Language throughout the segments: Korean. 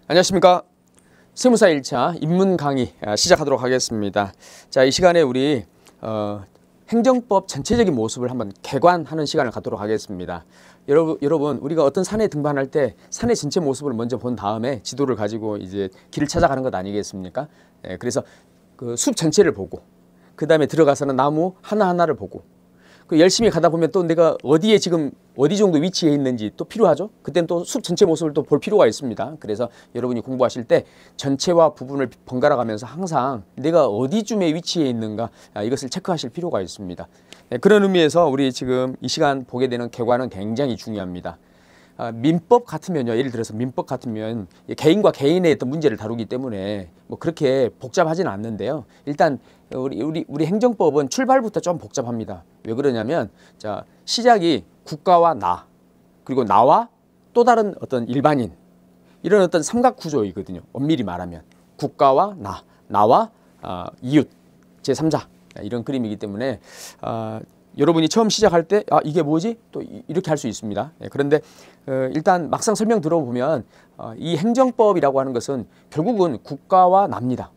안녕하십니까. 세무사 1차 입문 강의 시작하도록 하겠습니다. 자, 이 시간에 우리 행정법 전체적인 모습을 한번 개관하는 시간을 갖도록 하겠습니다. 여러분 우리가 어떤 산에 등반할 때 산의 전체 모습을 먼저 본 다음에 지도를 가지고 이제 길을 찾아가는 것 아니겠습니까? 그래서 그 숲 전체를 보고 그 다음에 들어가서는 나무 하나하나를 보고 그 열심히 가다 보면 또 내가 어디에 지금 어디 정도 위치에 있는지 또 필요하죠. 그때는 또 숲 전체 모습을 또 볼 필요가 있습니다. 그래서 여러분이 공부하실 때 전체와 부분을 번갈아 가면서 항상 내가 어디쯤에 위치해 있는가 이것을 체크하실 필요가 있습니다. 그런 의미에서 우리 지금 이 시간 보게 되는 개관은 굉장히 중요합니다. 민법 같으면요, 예를 들어서 민법 같으면 개인과 개인의 어떤 문제를 다루기 때문에 뭐 그렇게 복잡하지는 않는데요. 일단 우리 행정법은 출발부터 좀 복잡합니다. 왜 그러냐면 자, 시작이 국가와 나, 그리고 나와 또 다른 어떤 일반인, 이런 어떤 삼각 구조이거든요. 엄밀히 말하면 국가와 나와 이웃, 제3자 이런 그림이기 때문에 여러분이 처음 시작할 때 이게 뭐지? 또 이렇게 할 수 있습니다. 그런데 일단 막상 설명 들어보면 이 행정법이라고 하는 것은 결국은 국가와 나입니다.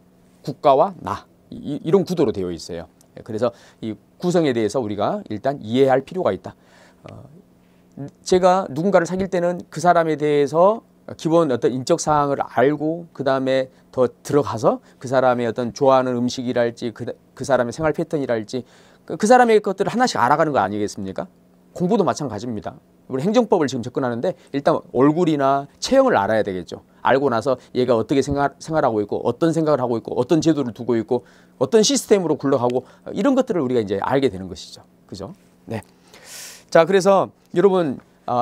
국가와 나 이런 구도로 되어 있어요. 그래서 이 구성에 대해서 우리가 일단 이해할 필요가 있다. 제가 누군가를 사귈 때는 그 사람에 대해서 기본 어떤 인적 사항을 알고 그 다음에 더 들어가서 그 사람의 어떤 좋아하는 음식이랄지 그 사람의 생활 패턴이랄지 그 사람의 것들을 하나씩 알아가는 거 아니겠습니까? 공부도 마찬가지입니다. 우리 행정법을 지금 접근하는데 일단 얼굴이나 체형을 알아야 되겠죠. 알고 나서 얘가 어떻게 생활하고 있고 어떤 생각을 하고 있고 어떤 제도를 두고 있고 어떤 시스템으로 굴러가고 이런 것들을 우리가 이제 알게 되는 것이죠. 그죠? 네. 자, 그래서 여러분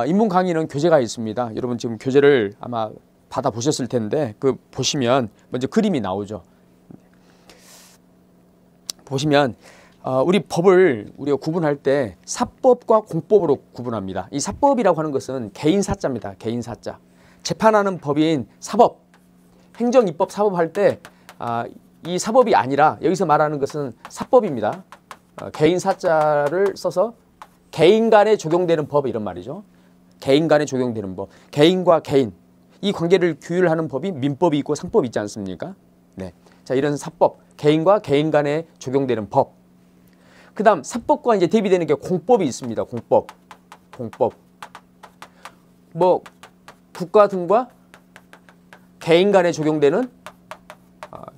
입문 강의는 교재가 있습니다. 여러분 지금 교재를 아마 받아 보셨을 텐데 그 보시면 먼저 그림이 나오죠. 보시면 우리 법을 우리가 구분할 때 사법과 공법으로 구분합니다. 이 사법이라고 하는 것은 개인 사자입니다. 개인 사자. 재판하는 법인 사법, 행정, 입법, 사법 할 때 이 사법이 아니라 여기서 말하는 것은 사법입니다. 개인 사자를 써서 개인 간에 적용되는 법 이런 말이죠. 개인 간에 적용되는 법. 개인과 개인. 이 관계를 규율하는 법이 민법이 있고 상법이 있지 않습니까? 네. 자, 이런 사법, 개인과 개인 간에 적용되는 법. 그 다음 사법과 이제 대비되는 게 공법이 있습니다. 공법. 뭐 국가 등과 개인 간에 적용되는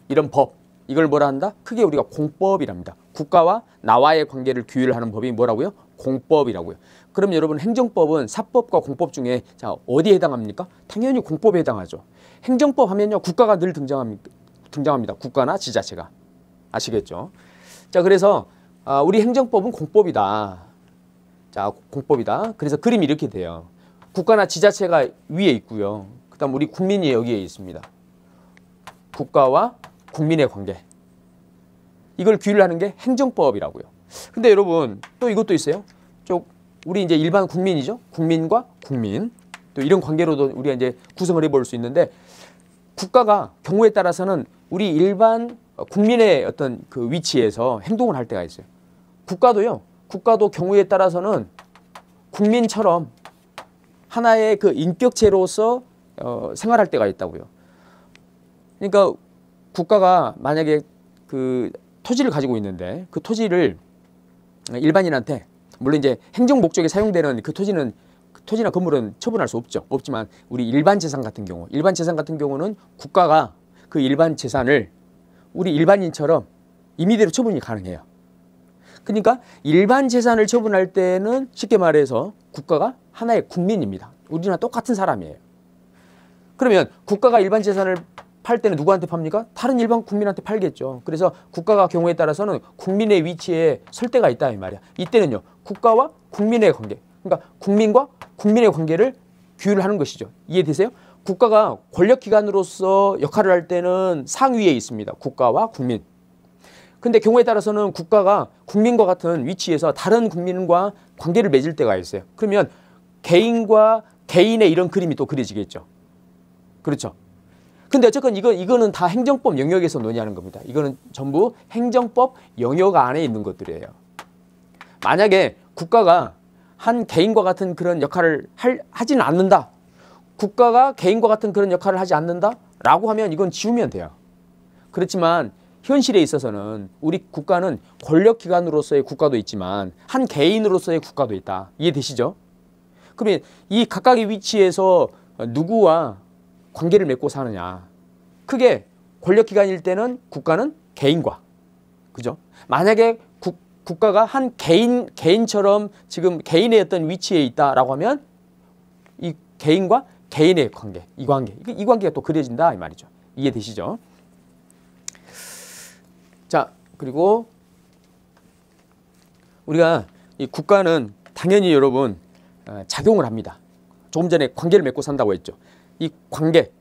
이런 법. 이걸 뭐라 한다? 크게 우리가 공법이랍니다. 국가와 나와의 관계를 규율하는 법이 뭐라고요? 공법이라고요. 그럼 여러분 행정법은 사법과 공법 중에 자, 어디에 해당합니까? 당연히 공법에 해당하죠. 행정법 하면요, 국가가 늘 등장합니다. 국가나 지자체가. 아시겠죠? 자, 그래서 우리 행정법은 공법이다. 자, 공법이다. 그래서 그림이 이렇게 돼요. 국가나 지자체가 위에 있고요. 그 다음 우리 국민이 여기에 있습니다. 국가와 국민의 관계. 이걸 규율하는 게 행정법이라고요. 근데 여러분 또 이것도 있어요. 우리 이제 일반 국민이죠. 국민과 국민. 또 이런 관계로도 우리가 이제 구성을 해볼 수 있는데 국가가 경우에 따라서는 우리 일반 국민의 어떤 그 위치에서 행동을 할 때가 있어요. 국가도 경우에 따라서는 국민처럼 하나의 그 인격체로서 생활할 때가 있다고요. 그러니까 국가가 만약에 그 토지를 가지고 있는데 그 토지를 일반인한테 물론 이제 행정 목적에 사용되는 그 토지나 건물은 처분할 수 없지만 우리 일반 재산 같은 경우는 국가가 그 일반 재산을 우리 일반인처럼 임의대로 처분이 가능해요. 그러니까 일반 재산을 처분할 때는 쉽게 말해서 국가가 하나의 국민입니다. 우리나 똑같은 사람이에요. 그러면 국가가 일반 재산을 팔 때는 누구한테 팝니까? 다른 일반 국민한테 팔겠죠. 그래서 국가가 경우에 따라서는 국민의 위치에 설 때가 있다 이 말이야. 이때는요, 국가와 국민의 관계, 그러니까 국민과 국민의 관계를 규율하는 것이죠. 이해되세요? 국가가 권력기관으로서 역할을 할 때는 상위에 있습니다. 국가와 국민. 근데 경우에 따라서는 국가가 국민과 같은 위치에서 다른 국민과 관계를 맺을 때가 있어요. 그러면 개인과 개인의 이런 그림이 또 그려지겠죠. 그렇죠. 근데 어쨌건 이거는 다 행정법 영역에서 논의하는 겁니다. 이거는 전부 행정법 영역 안에 있는 것들이에요. 만약에 국가가 한 개인과 같은 그런 역할을 하지는 않는다. 국가가 개인과 같은 그런 역할을 하지 않는다라고 하면 이건 지우면 돼요. 그렇지만 현실에 있어서는 우리 국가는 권력기관으로서의 국가도 있지만 한 개인으로서의 국가도 있다. 이해되시죠? 그러면 이 각각의 위치에서 누구와 관계를 맺고 사느냐. 크게 권력기관일 때는 국가는 개인과, 그죠? 만약에 국가가 한 개인처럼 지금 개인의 어떤 위치에 있다라고 하면 이 개인과 개인의 관계, 이 관계가 또 그려진다 이 말이죠. 이해되시죠? 자, 그리고 우리가 이 국가는 당연히 여러분 작용을 합니다. 조금 전에 관계를 맺고 산다고 했죠. 이 관계,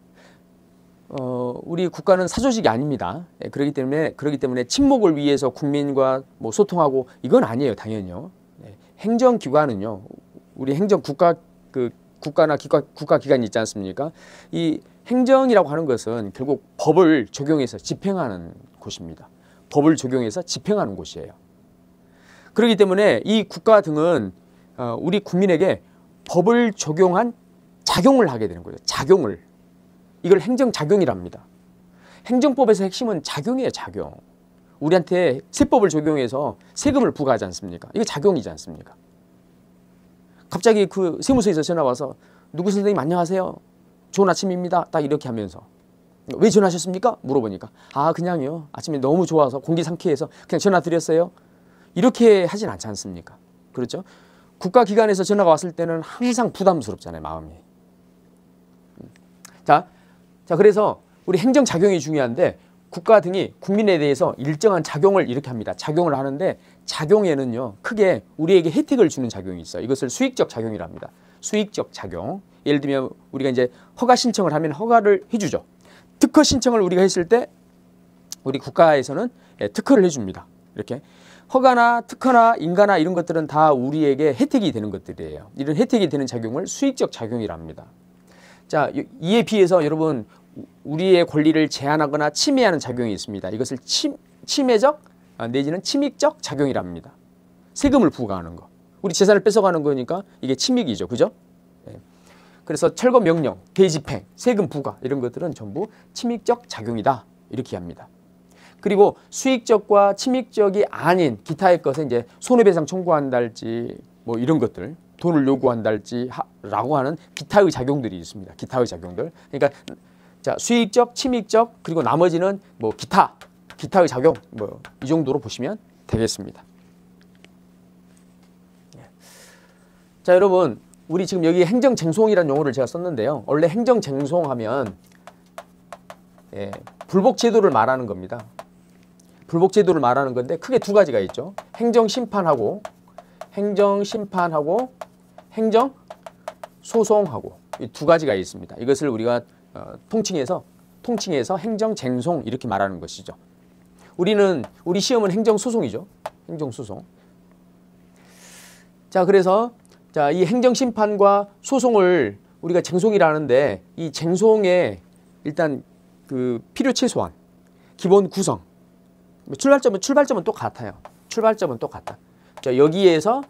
우리 국가는 사조직이 아닙니다. 그렇기 때문에 침묵을 위해서 국민과 뭐 소통하고 이건 아니에요, 당연히요. 행정기관은요, 우리 행정 국가나 국가기관이 있지 않습니까? 이 행정이라고 하는 것은 결국 법을 적용해서 집행하는 곳입니다. 법을 적용해서 집행하는 곳이에요. 그렇기 때문에 이 국가 등은 우리 국민에게 법을 적용한 작용을 하게 되는 거예요. 작용을. 이걸 행정작용이랍니다. 행정법에서 핵심은 작용이에요, 작용. 우리한테 세법을 적용해서 세금을 부과하지 않습니까? 이게 작용이지 않습니까? 갑자기 그 세무서에서 전화 와서 누구 선생님 안녕하세요. 좋은 아침입니다. 딱 이렇게 하면서 왜 전화하셨습니까? 물어보니까 아 그냥요. 아침에 너무 좋아서 공기 상쾌해서 그냥 전화 드렸어요. 이렇게 하진 않지 않습니까? 그렇죠? 국가기관에서 전화가 왔을 때는 항상 부담스럽잖아요, 마음이. 자, 그래서 우리 행정작용이 중요한데 국가 등이 국민에 대해서 일정한 작용을 이렇게 합니다. 작용을 하는데 작용에는요, 크게 우리에게 혜택을 주는 작용이 있어요. 이것을 수익적 작용이라 합니다. 수익적 작용. 예를 들면 우리가 이제 허가 신청을 하면 허가를 해주죠. 특허 신청을 우리가 했을 때 우리 국가에서는 특허를 해줍니다. 이렇게. 허가나 특허나 인가나 이런 것들은 다 우리에게 혜택이 되는 것들이에요. 이런 혜택이 되는 작용을 수익적 작용이라 합니다. 자, 이에 비해서 여러분 우리의 권리를 제한하거나 침해하는 작용이 있습니다. 이것을 침해적 내지는 침익적 작용이라 합니다. 세금을 부과하는 거. 우리 재산을 뺏어가는 거니까 이게 침익이죠. 그죠? 그래서 철거 명령, 대집행, 세금 부과 이런 것들은 전부 침익적 작용이다. 이렇게 합니다. 그리고 수익적과 침익적이 아닌 기타의 것은 이제 손해배상 청구한달지 뭐 이런 것들, 돈을 요구한달지 라고 하는 기타의 작용들이 있습니다. 기타의 작용들. 그러니까 자, 수익적, 침익적, 그리고 나머지는 뭐 기타의 작용 뭐 이 정도로 보시면 되겠습니다. 자, 여러분 우리 지금 여기 행정쟁송이라는 용어를 제가 썼는데요. 원래 행정쟁송하면 불복제도를 말하는 겁니다. 불복제도를 말하는 건데 크게 두 가지가 있죠. 행정심판하고 행정소송하고 이 두 가지가 있습니다. 이것을 우리가 통칭해서 행정쟁송 이렇게 말하는 것이죠. 우리 시험은 행정소송이죠. 행정소송. 자, 그래서 이 행정심판과 소송을 우리가 쟁송이라는데 이 쟁송의 일단 그 필요 최소한 기본 구성 출발점은 똑같아요. 출발점은 똑같다. 자, 여기에서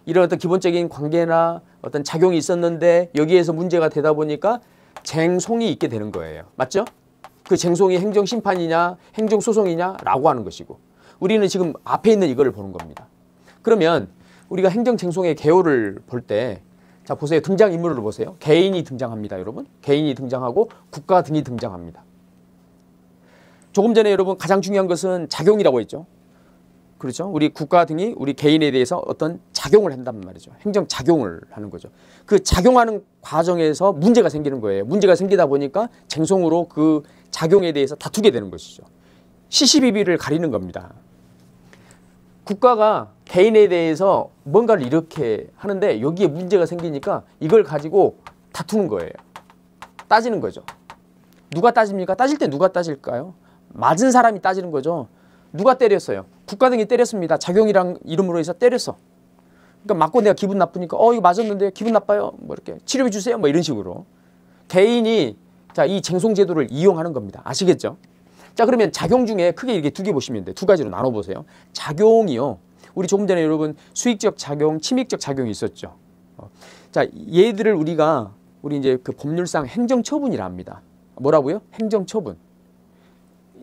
이런 어떤 기본적인 관계나 어떤 작용이 있었는데 여기에서 문제가 되다 보니까 쟁송이 있게 되는 거예요. 맞죠? 그 쟁송이 행정심판이냐 행정소송이냐라고 하는 것이고 우리는 지금 앞에 있는 이거를 보는 겁니다. 그러면 우리가 행정쟁송의 개요를 볼 때 자 보세요. 등장인물을 보세요. 개인이 등장합니다. 여러분. 개인이 등장하고 국가 등이 등장합니다. 조금 전에 여러분 가장 중요한 것은 작용이라고 했죠. 그렇죠? 우리 국가 등이 우리 개인에 대해서 어떤 작용을 한단 말이죠. 행정작용을 하는 거죠. 그 작용하는 과정에서 문제가 생기는 거예요. 문제가 생기다 보니까 쟁송으로 그 작용에 대해서 다투게 되는 것이죠. 시시비비를 가리는 겁니다. 국가가 개인에 대해서 뭔가를 이렇게 하는데 여기에 문제가 생기니까 이걸 가지고 다투는 거예요. 따지는 거죠. 누가 따집니까? 따질 때 누가 따질까요? 맞은 사람이 따지는 거죠. 누가 때렸어요? 국가 등이 때렸습니다. 작용이랑 이름으로 해서 때렸어. 그러니까 맞고 내가 기분 나쁘니까 이거 맞았는데 기분 나빠요. 뭐 이렇게 치료해 주세요. 뭐 이런 식으로 개인이 이 쟁송 제도를 이용하는 겁니다. 아시겠죠? 자, 그러면 작용 중에 크게 이렇게 두 개 보시면 돼요. 두 가지로 나눠 보세요. 작용이요. 우리 조금 전에 여러분 수익적 작용, 침익적 작용이 있었죠. 자, 얘들을 우리가 우리 이제 그 법률상 행정처분이라 합니다. 뭐라고요? 행정처분.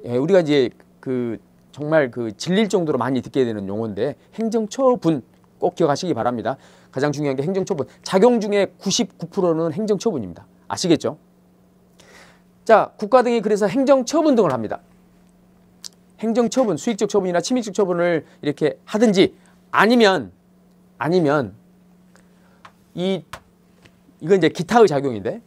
예, 우리가 이제 그 정말 그 질릴 정도로 많이 듣게 되는 용어인데 행정처분 꼭 기억하시기 바랍니다. 가장 중요한 게 행정처분. 작용 중에 99%는 행정처분입니다. 아시겠죠? 자, 국가 등이 그래서 행정처분 등을 합니다. 행정처분, 수익적 처분이나 침익적 처분을 이렇게 하든지 아니면 이건 이제 기타의 작용인데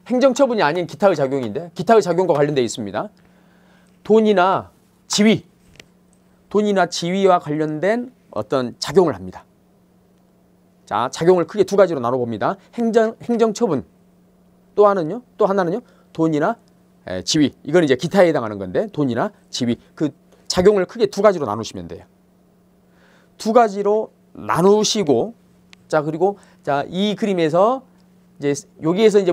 행정처분이 아닌 기타의 작용인데 기타의 작용과 관련되어 있습니다. 돈이나 지위와 관련된 어떤 작용을 합니다. 자, 작용을 크게 두 가지로 나눠봅니다. 행정처분 또 하나는요 돈이나 지위. 이건 이제 기타에 해당하는 건데 돈이나 지위. 그 작용을 크게 두 가지로 나누시면 돼요. 두 가지로 나누시고 자 그리고 자 이 그림에서 이제 여기에서 이제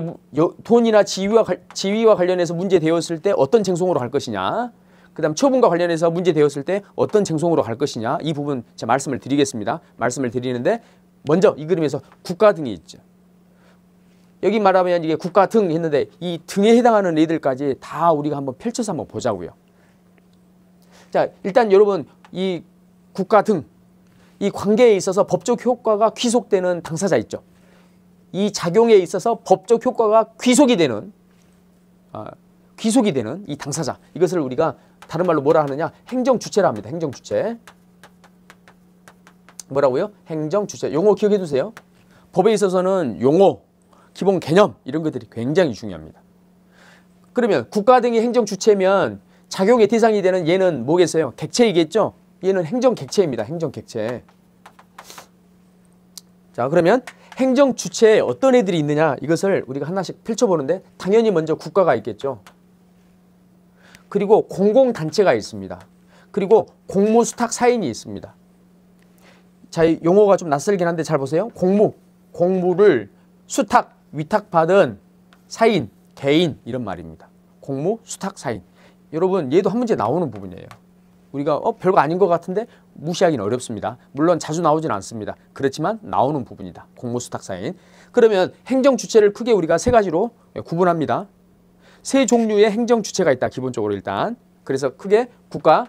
돈이나 지위와 관련해서 문제 되었을 때 어떤 쟁송으로 갈 것이냐. 그다음 처분과 관련해서 문제 되었을 때 어떤 쟁송으로 갈 것이냐. 이 부분 제가 말씀을 드리겠습니다. 말씀을 드리는데 먼저 이 그림에서 국가 등이 있죠. 여기 말하면 이게 국가 등 했는데 이 등에 해당하는 애들까지 다 우리가 한번 펼쳐서 한번 보자고요. 자, 일단 여러분 이 국가 등 이 관계에 있어서 법적 효과가 귀속되는 당사자 있죠. 이 작용에 있어서 법적 효과가 귀속이 되는 이 당사자. 이것을 우리가 다른 말로 뭐라 하느냐? 행정주체라 합니다. 행정주체. 뭐라고요? 행정주체. 용어 기억해 두세요. 법에 있어서는 용어, 기본 개념 이런 것들이 굉장히 중요합니다. 그러면 국가 등이 행정주체면 작용의 대상이 되는 얘는 뭐겠어요? 객체이겠죠? 얘는 행정객체입니다. 행정객체. 자, 그러면 행정주체에 어떤 애들이 있느냐 이것을 우리가 하나씩 펼쳐보는데 당연히 먼저 국가가 있겠죠. 그리고 공공단체가 있습니다. 그리고 공무수탁사인이 있습니다. 자, 용어가 좀 낯설긴 한데 잘 보세요. 공무를 수탁, 위탁받은 사인, 개인 이런 말입니다. 공무, 수탁, 사인. 여러분 얘도 한 문제 나오는 부분이에요. 우리가 별거 아닌 것 같은데 무시하기는 어렵습니다. 물론 자주 나오진 않습니다. 그렇지만 나오는 부분이다. 공무, 수탁, 사인. 그러면 행정주체를 크게 우리가 세 가지로 구분합니다. 세 종류의 행정주체가 있다. 기본적으로 일단. 그래서 크게 국가,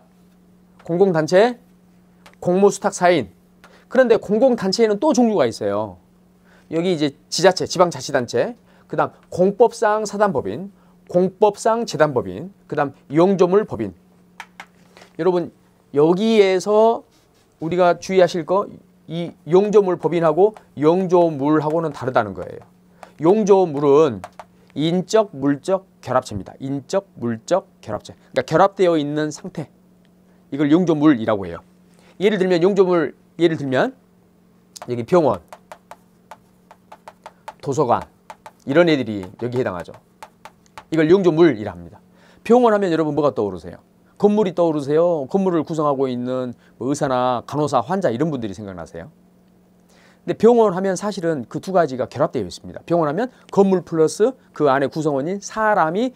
공공단체, 공무, 수탁, 사인. 그런데 공공단체에는 또 종류가 있어요. 여기 이제 지자체, 지방자치단체, 그 다음 공법상 사단법인, 공법상 재단법인, 그 다음 용조물법인. 여러분 여기에서 우리가 주의하실 거 이 용조물법인하고 용조물하고는 다르다는 거예요. 용조물은 인적, 물적 결합체입니다. 인적, 물적 결합체. 그러니까 결합되어 있는 상태. 이걸 용조물이라고 해요. 예를 들면 용조물, 예를 들면 여기 병원, 도서관 이런 애들이 여기 해당하죠. 이걸 용조물이라 합니다. 병원 하면 여러분 뭐가 떠오르세요? 건물이 떠오르세요? 건물을 구성하고 있는 뭐 의사나 간호사, 환자 이런 분들이 생각나세요? 근데 병원 하면 사실은 그 두 가지가 결합되어 있습니다. 병원 하면 건물 플러스 그 안에 구성원인 사람이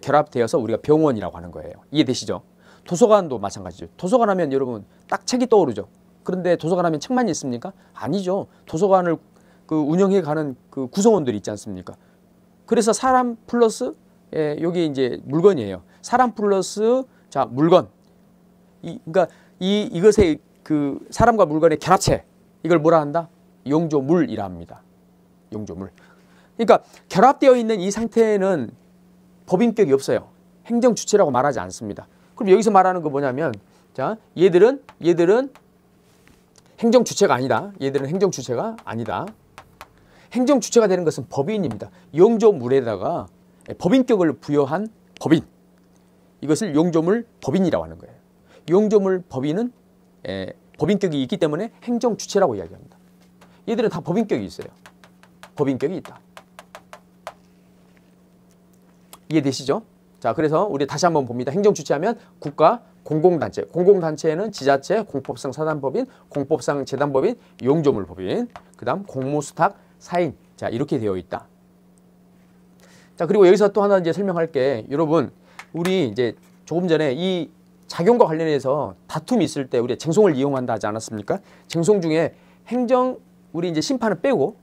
결합되어서 우리가 병원이라고 하는 거예요. 이해되시죠? 도서관도 마찬가지죠. 도서관 하면 여러분 딱 책이 떠오르죠. 그런데 도서관 하면 책만 있습니까? 아니죠. 도서관을 그 운영해가는 그 구성원들이 있지 않습니까? 그래서 사람 플러스 여기 이제 물건이에요. 사람 플러스 자 물건. 그러니까 이것의 그 사람과 물건의 결합체. 이걸 뭐라 한다? 용조물이라 합니다. 용조물. 그러니까 결합되어 있는 이 상태에는 법인격이 없어요. 행정주체라고 말하지 않습니다. 그럼 여기서 말하는 거 뭐냐면 자 얘들은 행정주체가 아니다. 얘들은 행정주체가 아니다. 행정주체가 되는 것은 법인입니다. 용조물에다가 법인격을 부여한 법인. 이것을 용조물 법인이라고 하는 거예요. 용조물 법인은 법인격이 있기 때문에 행정주체라고 이야기합니다. 얘들은 다 법인격이 있어요. 법인격이 있다. 이해되시죠? 자, 그래서 우리 다시 한번 봅니다. 행정주체하면 국가, 공공단체. 공공단체에는 지자체, 공법상 사단법인, 공법상 재단법인, 용조물법인, 그 다음 공무수탁, 사인. 자, 이렇게 되어 있다. 자, 그리고 여기서 또 하나 이제 설명할 게 여러분, 우리 이제 조금 전에 이 작용과 관련해서 다툼이 있을 때 우리가 쟁송을 이용한다 하지 않았습니까? 쟁송 중에 우리 이제 심판을 빼고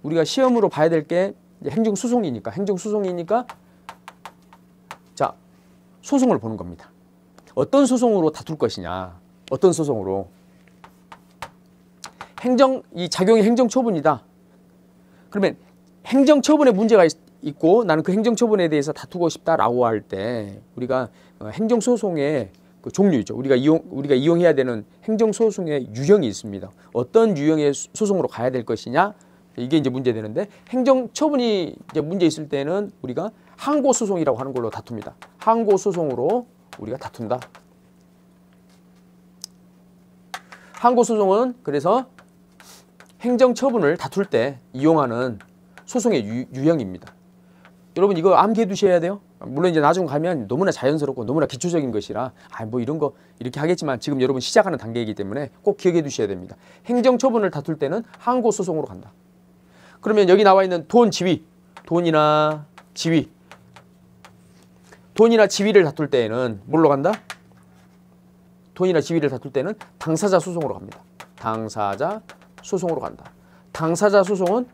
우리가 시험으로 봐야 될 게 행정소송이니까 자, 소송을 보는 겁니다. 어떤 소송으로 다툴 것이냐. 어떤 소송으로. 이 작용이 행정처분이다. 그러면 행정처분에 문제가 있고 나는 그 행정처분에 대해서 다투고 싶다라고 할 때 우리가 행정소송의 그 종류죠. 우리가 이용해야 되는 행정소송의 유형이 있습니다. 어떤 유형의 소송으로 가야 될 것이냐. 이게 이제 문제되는데 행정처분이 이제 문제 있을 때는 우리가 항고소송이라고 하는 걸로 다툽니다. 항고소송으로 우리가 다툰다. 항고소송은 그래서 행정처분을 다툴 때 이용하는 소송의 유형입니다. 여러분 이거 암기해 두셔야 돼요. 물론 이제 나중 가면 너무나 자연스럽고 너무나 기초적인 것이라 뭐 이런 거 이렇게 하겠지만 지금 여러분 시작하는 단계이기 때문에 꼭 기억해 두셔야 됩니다. 행정처분을 다툴 때는 항고소송으로 간다. 그러면 여기 나와 있는 돈, 지위, 돈이나 지위를 다툴 때에는 뭘로 간다? 돈이나 지위를 다툴 때는 당사자 소송으로 갑니다. 당사자 소송으로 간다. 당사자 소송은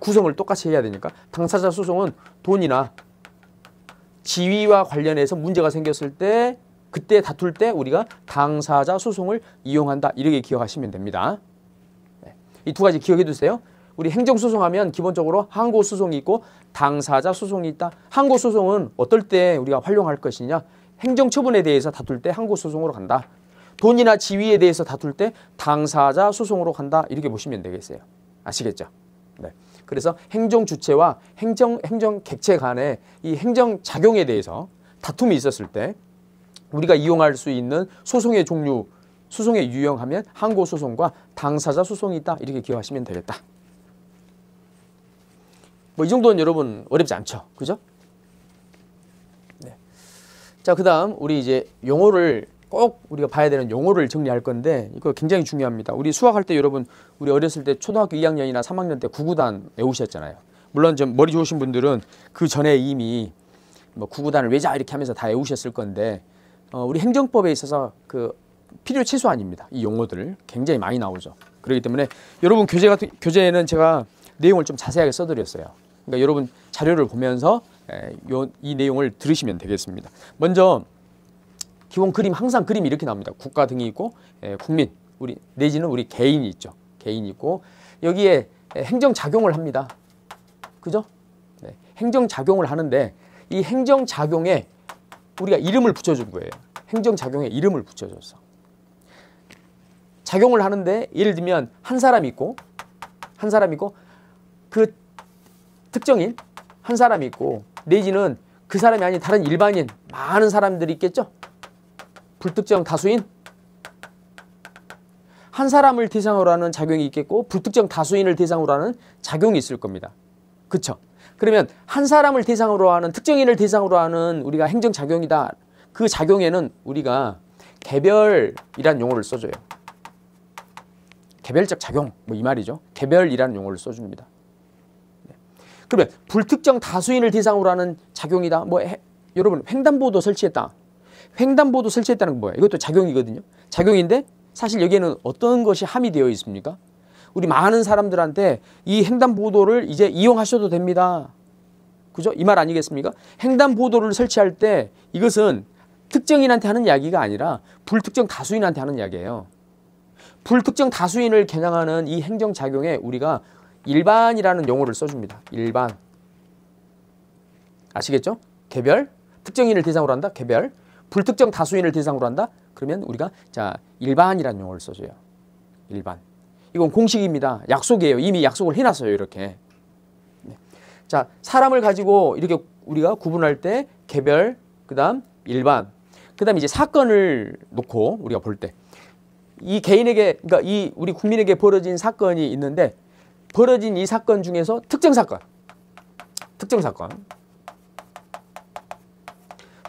구성을 똑같이 해야 되니까 당사자 소송은 돈이나 지위와 관련해서 문제가 생겼을 때 그때 다툴 때 우리가 당사자 소송을 이용한다. 이렇게 기억하시면 됩니다. 이 두 가지 기억해 두세요. 우리 행정소송하면 기본적으로 항고소송이 있고 당사자 소송이 있다. 항고소송은 어떨 때 우리가 활용할 것이냐. 행정처분에 대해서 다툴 때 항고소송으로 간다. 돈이나 지위에 대해서 다툴 때 당사자 소송으로 간다. 이렇게 보시면 되겠어요. 아시겠죠? 네. 그래서 행정주체와 행정객체 간의 이 행정작용에 대해서 다툼이 있었을 때 우리가 이용할 수 있는 소송의 종류, 소송의 유형하면 항고소송과 당사자 소송이 있다. 이렇게 기억하시면 되겠다. 뭐 이 정도는 여러분 어렵지 않죠? 그죠? 네. 자, 그 다음 우리 이제 용어를 꼭 우리가 봐야 되는 용어를 정리할 건데 이거 굉장히 중요합니다. 우리 수학할 때 여러분 우리 어렸을 때 초등학교 2학년이나 3학년 때 구구단 외우셨잖아요. 물론 좀 머리 좋으신 분들은 그 전에 이미 뭐 구구단을 외자 이렇게 하면서 다 외우셨을 건데 우리 행정법에 있어서 그 필요 최소한입니다. 이 용어들 굉장히 많이 나오죠. 그렇기 때문에 여러분 교재에는 제가 내용을 좀 자세하게 써드렸어요. 그러니까 여러분 자료를 보면서 이 내용을 들으시면 되겠습니다. 먼저 기본 그림, 항상 그림이 이렇게 나옵니다. 국가 등이 있고 국민, 우리 내지는 우리 개인이 있죠. 개인이 있고 여기에 행정작용을 합니다. 그죠? 네. 행정작용을 하는데 이 행정작용에 우리가 이름을 붙여준 거예요. 행정작용에 이름을 붙여줬어. 작용을 하는데 예를 들면 한 사람이 있고 그 특정인 한 사람이 있고 내지는 그 사람이 아닌 다른 일반인 많은 사람들이 있겠죠. 불특정 다수인 한 사람을 대상으로 하는 작용이 있겠고 불특정 다수인을 대상으로 하는 작용이 있을 겁니다. 그쵸? 그러면 한 사람을 대상으로 하는 특정인을 대상으로 하는 우리가 행정작용이다. 그 작용에는 우리가 개별이라는 용어를 써줘요. 개별적 작용 뭐 이 말이죠. 개별이라는 용어를 써줍니다. 그러면 불특정 다수인을 대상으로 하는 작용이다. 여러분 횡단보도 설치했다. 횡단보도 설치했다는 건 뭐예요? 이것도 작용이거든요. 작용인데 사실 여기에는 어떤 것이 함의 되어 있습니까? 우리 많은 사람들한테 이 횡단보도를 이제 이용하셔도 됩니다. 그죠? 이 말 아니겠습니까? 횡단보도를 설치할 때 이것은 특정인한테 하는 이야기가 아니라 불특정 다수인한테 하는 이야기예요. 불특정 다수인을 겨냥하는 이 행정작용에 우리가 일반이라는 용어를 써줍니다. 일반. 아시겠죠? 개별. 특정인을 대상으로 한다. 개별. 불특정 다수인을 대상으로 한다. 그러면 우리가 일반이라는 용어를 써줘요. 일반. 이건 공식입니다. 약속이에요. 이미 약속을 해놨어요. 이렇게. 네. 자, 사람을 가지고 이렇게 우리가 구분할 때 개별, 그 다음 일반, 그 다음 이제 사건을 놓고 우리가 볼 때 이 개인에게, 그러니까 이 우리 국민에게 벌어진 사건이 있는데 벌어진 이 사건 중에서 특정 사건.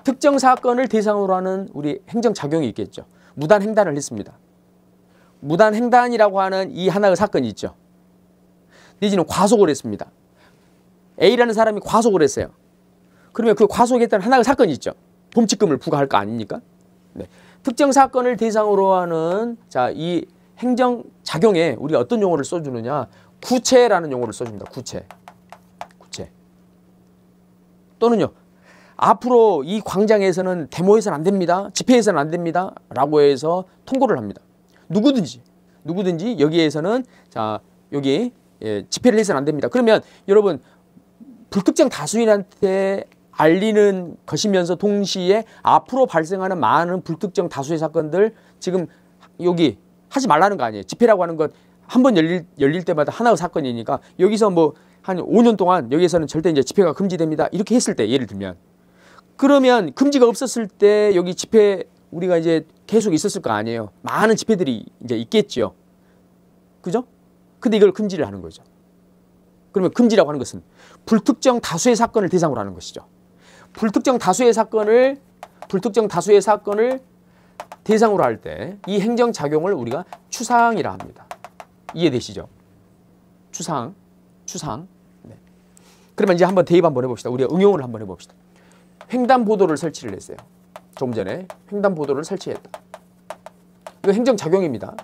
특정 사건을 대상으로 하는 우리 행정작용이 있겠죠. 무단횡단을 했습니다. 무단횡단이라고 하는 이 하나의 사건이 있죠. 내지는 과속을 했습니다. A라는 사람이 과속을 했어요. 그러면 그 과속했다는 하나의 사건이 있죠. 범칙금을 부과할 거 아닙니까? 네. 특정 사건을 대상으로 하는 이 행정작용에 우리가 어떤 용어를 써주느냐. 구체라는 용어를 써줍니다. 구체. 또는요. 앞으로 이 광장에서는 데모해서는 안 됩니다. 집회해서는 안 됩니다. 라고 해서 통고를 합니다. 누구든지 여기에서는 자 여기 집회를 해서는 안 됩니다. 그러면 여러분 불특정 다수인한테 알리는 것이면서 동시에 앞으로 발생하는 많은 불특정 다수의 사건들 지금 여기 하지 말라는 거 아니에요. 집회라고 하는 것 한 번 열릴 때마다 하나의 사건이니까 여기서 뭐 한 5년 동안 여기에서는 절대 이제 집회가 금지됩니다. 이렇게 했을 때 예를 들면 그러면 금지가 없었을 때 여기 집회 우리가 이제 계속 있었을 거 아니에요. 많은 집회들이 이제 있겠죠. 그죠? 근데 이걸 금지를 하는 거죠. 그러면 금지라고 하는 것은 불특정 다수의 사건을 대상으로 하는 것이죠. 불특정 다수의 사건을 대상으로 할 때 이 행정작용을 우리가 추상이라 합니다. 이해되시죠? 추상. 네. 그러면 이제 한번 대입 한번 해봅시다. 우리가 응용을 한번 해봅시다. 횡단보도를 설치를 했어요. 조금 전에 횡단보도를 설치했다. 이거 행정작용입니다.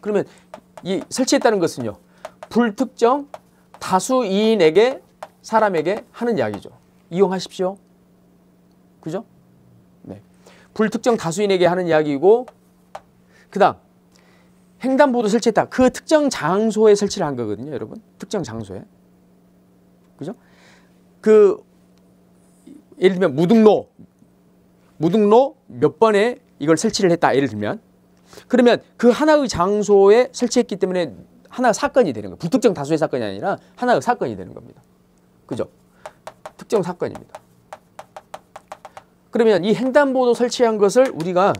그러면 이 설치했다는 것은요. 불특정 다수인에게 사람에게 하는 이야기죠. 이용하십시오. 그죠? 네. 불특정 다수인에게 하는 이야기고 그 다음 횡단보도 설치했다. 그 특정 장소에 설치를 한 거거든요. 여러분. 특정 장소에. 그죠? 그 예를 들면 무등로 몇 번에 이걸 설치를 했다. 예를 들면 그러면 그 하나의 장소에 설치했기 때문에 하나의 사건이 되는 거예요. 불특정 다수의 사건이 아니라 하나의 사건이 되는 겁니다. 그죠? 특정 사건입니다. 그러면 이 횡단보도 설치한 것을 우리가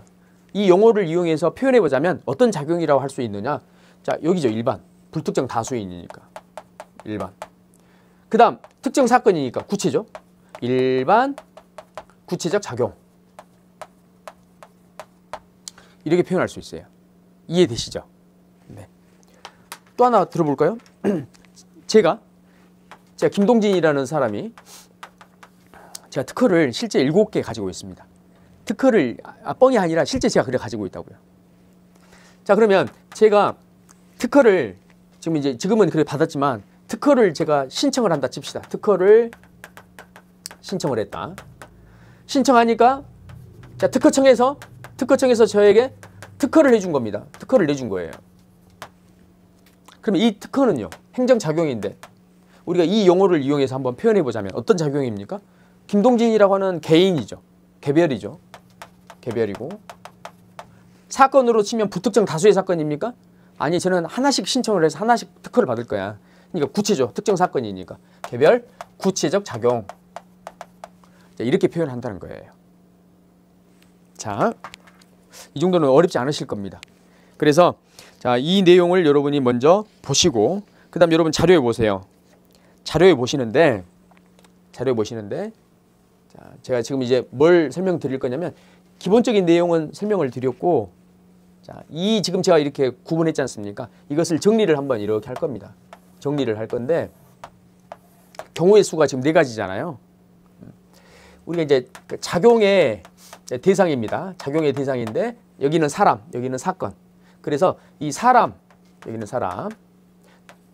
이 용어를 이용해서 표현해 보자면 어떤 작용이라고 할 수 있느냐? 자, 여기죠. 일반. 불특정 다수인이니까. 일반. 그 다음 특정 사건이니까 구체죠. 일반 구체적 작용. 이렇게 표현할 수 있어요. 이해되시죠? 네. 또 하나 들어볼까요? 제가 김동진이라는 사람이 제가 특허를 실제 7개 가지고 있습니다. 특허를 뻥이 아니라 실제 제가 그래 가지고 있다고요. 자, 그러면 제가 특허를 지금은 그래 받았지만 특허를 제가 신청을 한다 칩시다. 특허를 신청을 했다. 신청하니까 자, 특허청에서 저에게 특허를 해준 겁니다. 특허를 내준 거예요. 그러면 이 특허는요. 행정작용인데 우리가 이 용어를 이용해서 한번 표현해 보자면 어떤 작용입니까? 김동진이라고 하는 개인이죠. 개별이죠. 개별이고 사건으로 치면 불특정 다수의 사건입니까? 아니, 저는 하나씩 신청을 해서 하나씩 특허를 받을 거야. 그러니까 구체죠. 특정 사건이니까. 개별 구체적 작용. 자, 이렇게 표현한다는 거예요. 자, 이 정도는 어렵지 않으실 겁니다. 그래서 자, 이 내용을 여러분이 먼저 보시고 그 다음 여러분 자료에 보세요. 자료에 보시는데 자, 제가 지금 이제 뭘 설명드릴 거냐면 기본적인 내용은 설명을 드렸고 자, 이 지금 제가 이렇게 구분했지 않습니까? 이것을 정리를 한번 이렇게 할 겁니다. 정리를 할 건데 경우의 수가 지금 4가지잖아요. 우리가 이제 작용의 대상입니다. 작용의 대상인데 여기는 사람, 여기는 사건. 그래서 이 사람, 여기는 사람,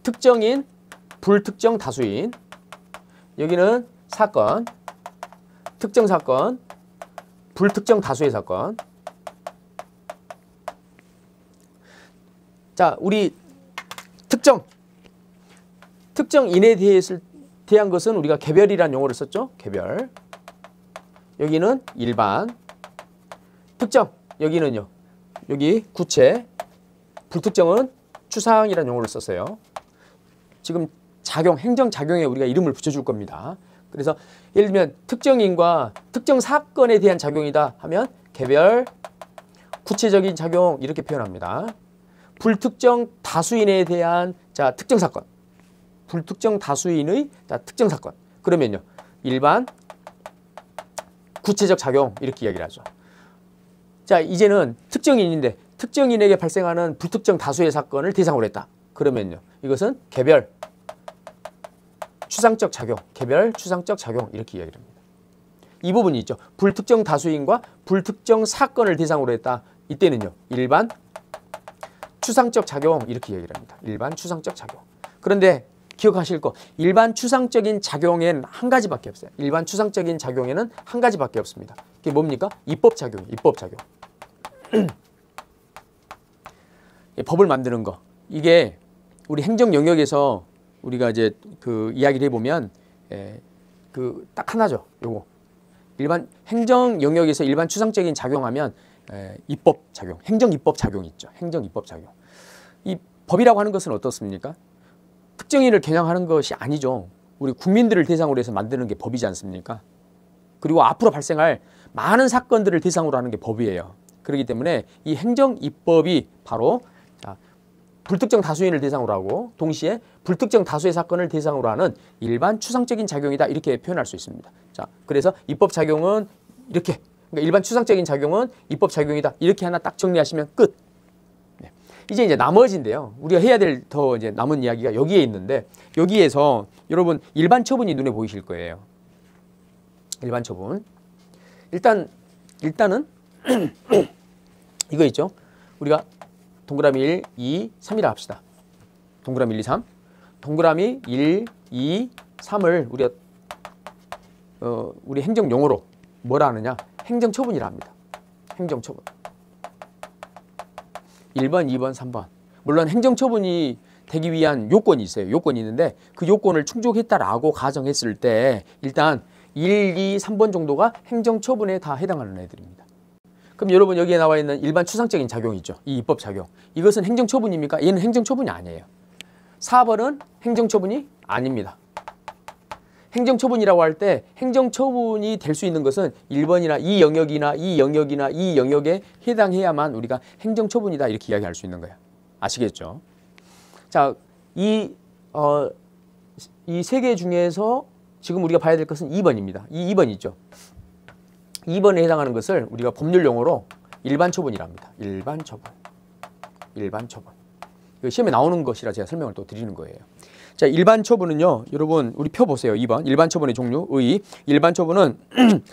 특정인, 불특정 다수인, 여기는 사건, 특정 사건, 불특정 다수의 사건. 자, 우리 특정인에 대한 것은 우리가 개별이라는 용어를 썼죠. 개별. 여기는 일반. 특정. 여기는요. 여기 구체. 불특정은 추상이라는 용어를 썼어요. 지금 작용, 행정작용에 우리가 이름을 붙여줄 겁니다. 그래서 예를 들면 특정인과 특정 사건에 대한 작용이다 하면 개별, 구체적인 작용 이렇게 표현합니다. 불특정 다수인에 대한 자, 특정 사건. 불특정 다수인의 자, 특정 사건. 그러면요. 일반, 구체적 작용 이렇게 이야기를 하죠. 자, 이제는 특정인인데 특정인에게 발생하는 불특정 다수의 사건을 대상으로 했다. 그러면요. 이것은 개별, 추상적 작용, 개별, 추상적 작용 이렇게 이야기를 합니다. 이 부분이 있죠. 불특정 다수인과 불특정 사건을 대상으로 했다. 이때는요. 일반, 추상적 작용 이렇게 얘기를 합니다. 일반 추상적 작용. 그런데 기억하실 거 일반 추상적인 작용에는 한 가지밖에 없어요. 일반 추상적인 작용에는 한 가지밖에 없습니다. 그게 뭡니까? 입법 작용. 입법 작용. 법을 만드는 거. 이게 우리 행정 영역에서 우리가 이제 그 이야기를 해보면 그 딱 하나죠. 요거 일반 행정 영역에서 일반 추상적인 작용하면 입법 작용, 행정 입법 작용이 있죠. 행정 입법 작용. 이 법이라고 하는 것은 어떻습니까? 특정인을 겨냥하는 것이 아니죠. 우리 국민들을 대상으로 해서 만드는 게 법이지 않습니까? 그리고 앞으로 발생할 많은 사건들을 대상으로 하는 게 법이에요. 그렇기 때문에 이 행정 입법이 바로 불특정 다수인을 대상으로 하고 동시에 불특정 다수의 사건을 대상으로 하는 일반 추상적인 작용이다 이렇게 표현할 수 있습니다. 자, 그래서 입법 작용은 이렇게 그러니까 일반 추상적인 작용은 입법 작용이다 이렇게 하나 딱 정리하시면 끝. 네. 이제 나머지인데요. 우리가 해야 될 더 이제 남은 이야기가 여기에 있는데 여기에서 여러분 일반 처분이 눈에 보이실 거예요. 일반 처분. 일단은 이거 있죠. 우리가 동그라미 1, 2, 3이라 합시다. 동그라미 1, 2, 3. 동그라미 1, 2, 3을 우리가 우리 행정 용어로 뭐라 하느냐? 행정처분이라 합니다. 행정처분. 1번, 2번, 3번. 물론 행정처분이 되기 위한 요건이 있어요. 요건이 있는데 그 요건을 충족했다라고 가정했을 때 일단 1, 2, 3번 정도가 행정처분에 다 해당하는 애들입니다. 그럼 여러분 여기에 나와 있는 일반 추상적인 작용이 있죠. 이 입법 작용. 이것은 행정처분입니까? 얘는 행정처분이 아니에요. 4번은 행정처분이 아닙니다. 행정처분이라고 할 때 행정처분이 될 수 있는 것은 1번이나 이 영역이나 이 영역이나 이 영역에 해당해야만 우리가 행정처분이다 이렇게 이야기할 수 있는 거예요. 아시겠죠? 자, 이 세 개 중에서 지금 우리가 봐야 될 것은 2번입니다. 이 2번 있죠. 2번에 해당하는 것을 우리가 법률 용어로 일반 처분이라 합니다. 일반 처분. 일반 처분. 이거 시험에 나오는 것이라 제가 설명을 또 드리는 거예요. 자, 일반 처분은요. 여러분 우리 표 보세요. 2번. 일반 처분의 종류. 일반 처분은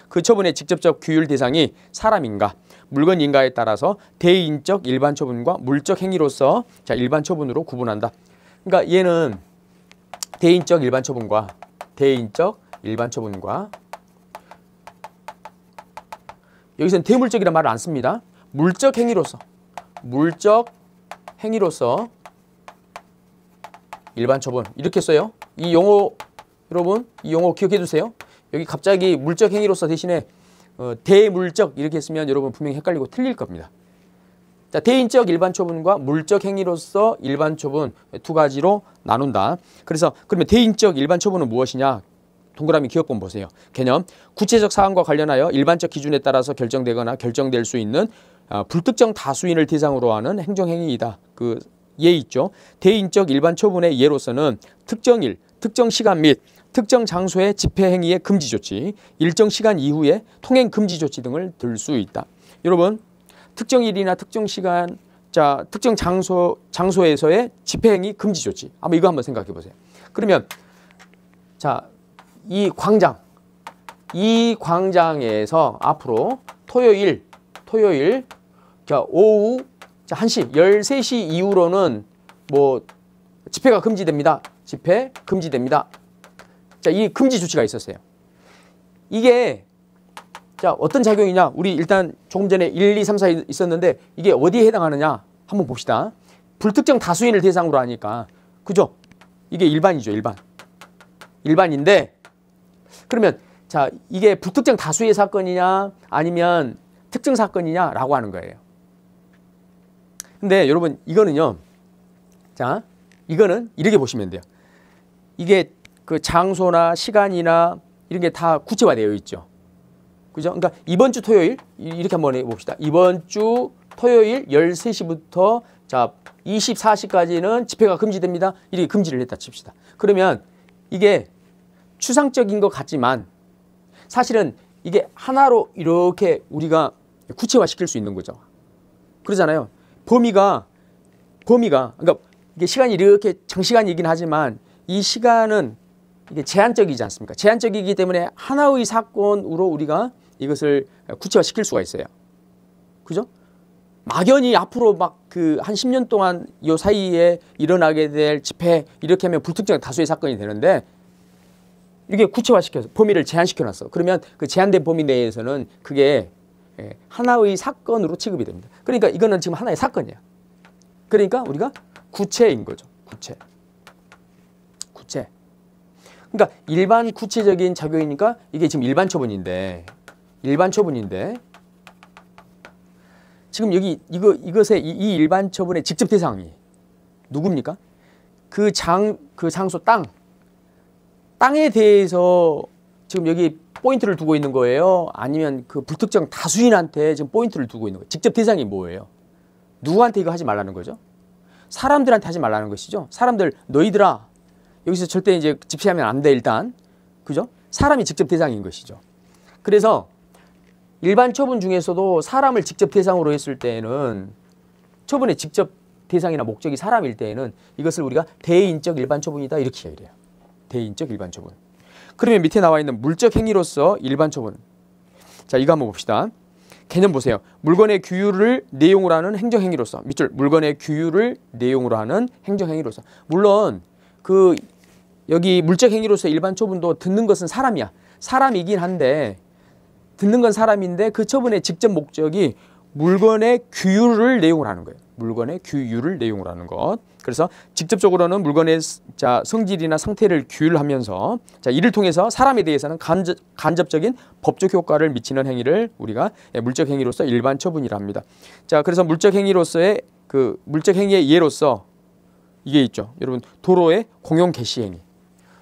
그 처분의 직접적 규율 대상이 사람인가 물건인가에 따라서 대인적 일반 처분과 물적 행위로서 자, 일반 처분으로 구분한다. 그러니까 얘는 대인적 일반 처분과 여기서는 대물적이라는 말을 안 씁니다. 물적 행위로서 일반 처분 이렇게 써요. 이 용어 여러분 이 용어 기억해 두세요. 여기 갑자기 물적 행위로서 대신에 대물적 이렇게 쓰면 여러분 분명히 헷갈리고 틀릴 겁니다. 자, 대인적 일반 처분과 물적 행위로서 일반 처분 두 가지로 나눈다. 그래서 그러면 대인적 일반 처분은 무엇이냐? 동그라미 기억본 보세요. 개념. 구체적 사안과 관련하여 일반적 기준에 따라서 결정되거나 결정될 수 있는 불특정 다수인을 대상으로 하는 행정행위이다. 그 예 있죠. 대인적 일반 처분의 예로서는 특정일, 특정 시간 및 특정 장소의 집회 행위의 금지 조치, 일정 시간 이후에 통행 금지 조치 등을 들 수 있다. 여러분, 특정일이나 특정 시간, 자, 특정 장소에서의 집회 행위 금지 조치. 한번 이거 한번 생각해 보세요. 그러면 자, 이 광장에서 앞으로 토요일 자, 오후 자, 1시, 13시 이후로는 뭐 집회가 금지됩니다. 집회 금지됩니다. 자, 이 금지 조치가 있었어요. 이게 자, 어떤 작용이냐? 우리 일단 조금 전에 1, 2, 3, 4 있었는데 이게 어디에 해당하느냐? 한번 봅시다. 불특정 다수인을 대상으로 하니까 그죠? 이게 일반이죠, 일반인데 그러면 자, 이게 불특정 다수의 사건이냐 아니면 특정 사건이냐라고 하는 거예요. 근데 여러분 이거는요. 자, 이거는 이렇게 보시면 돼요. 이게 그 장소나 시간이나 이런 게 다 구체화되어 있죠. 그죠? 그러니까 이번 주 토요일 이렇게 한번 해봅시다. 이번 주 토요일 13시부터 자 24시까지는 집회가 금지됩니다. 이렇게 금지를 했다 칩시다. 그러면 이게 추상적인 것 같지만 사실은 이게 하나로 이렇게 우리가 구체화시킬 수 있는 거죠. 그러잖아요. 범위가 그러니까 이게 시간이 이렇게 장시간이긴 하지만 이 시간은 이게 제한적이지 않습니까? 제한적이기 때문에 하나의 사건으로 우리가 이것을 구체화시킬 수가 있어요. 그죠? 막연히 앞으로 막 그 한 10년 동안 요 사이에 일어나게 될 집회 이렇게 하면 불특정 다수의 사건이 되는데 이게 구체화시켜서 범위를 제한시켜 놨어. 그러면 그 제한된 범위 내에서는 그게 하나의 사건으로 취급이 됩니다. 그러니까 이거는 지금 하나의 사건이야. 그러니까 우리가 구체인 거죠. 구체. 그러니까 일반 구체적인 작용이니까 이게 지금 일반 처분인데 지금 여기 이것의 이 일반 처분의 직접 대상이 누굽니까? 그 장소 땅에 대해서 지금 여기 포인트를 두고 있는 거예요? 아니면 그 불특정 다수인한테 지금 포인트를 두고 있는 거예요? 직접 대상이 뭐예요? 누구한테 이거 하지 말라는 거죠? 사람들한테 하지 말라는 것이죠. 사람들 너희들아 여기서 절대 이제 집시하면 안 돼 일단. 그죠? 사람이 직접 대상인 것이죠. 그래서 일반 처분 중에서도 사람을 직접 대상으로 했을 때에는 처분의 직접 대상이나 목적이 사람일 때에는 이것을 우리가 대인적 일반 처분이다 이렇게 이야기를 해요. 대인적 일반 처분. 그러면 밑에 나와 있는 물적 행위로서 일반 처분. 자, 이거 한번 봅시다. 개념 보세요. 물건의 규율을 내용으로 하는 행정행위로서. 밑줄 물건의 규율을 내용으로 하는 행정행위로서. 물론 그 여기 물적 행위로서 일반 처분도 듣는 것은 사람이야. 사람이긴 한데 듣는 건 사람인데 그 처분의 직접 목적이 물건의 규율을 내용으로 하는 거예요. 물건의 규율을 내용으로 하는 것. 그래서 직접적으로는 물건의 성질이나 상태를 규율하면서 이를 통해서 사람에 대해서는 간접적인 법적 효과를 미치는 행위를 우리가 물적 행위로서 일반 처분이라 합니다. 자, 그래서 물적 행위로서의 그 물적 행위의 예로서 이게 있죠. 여러분 도로의 공용 개시 행위.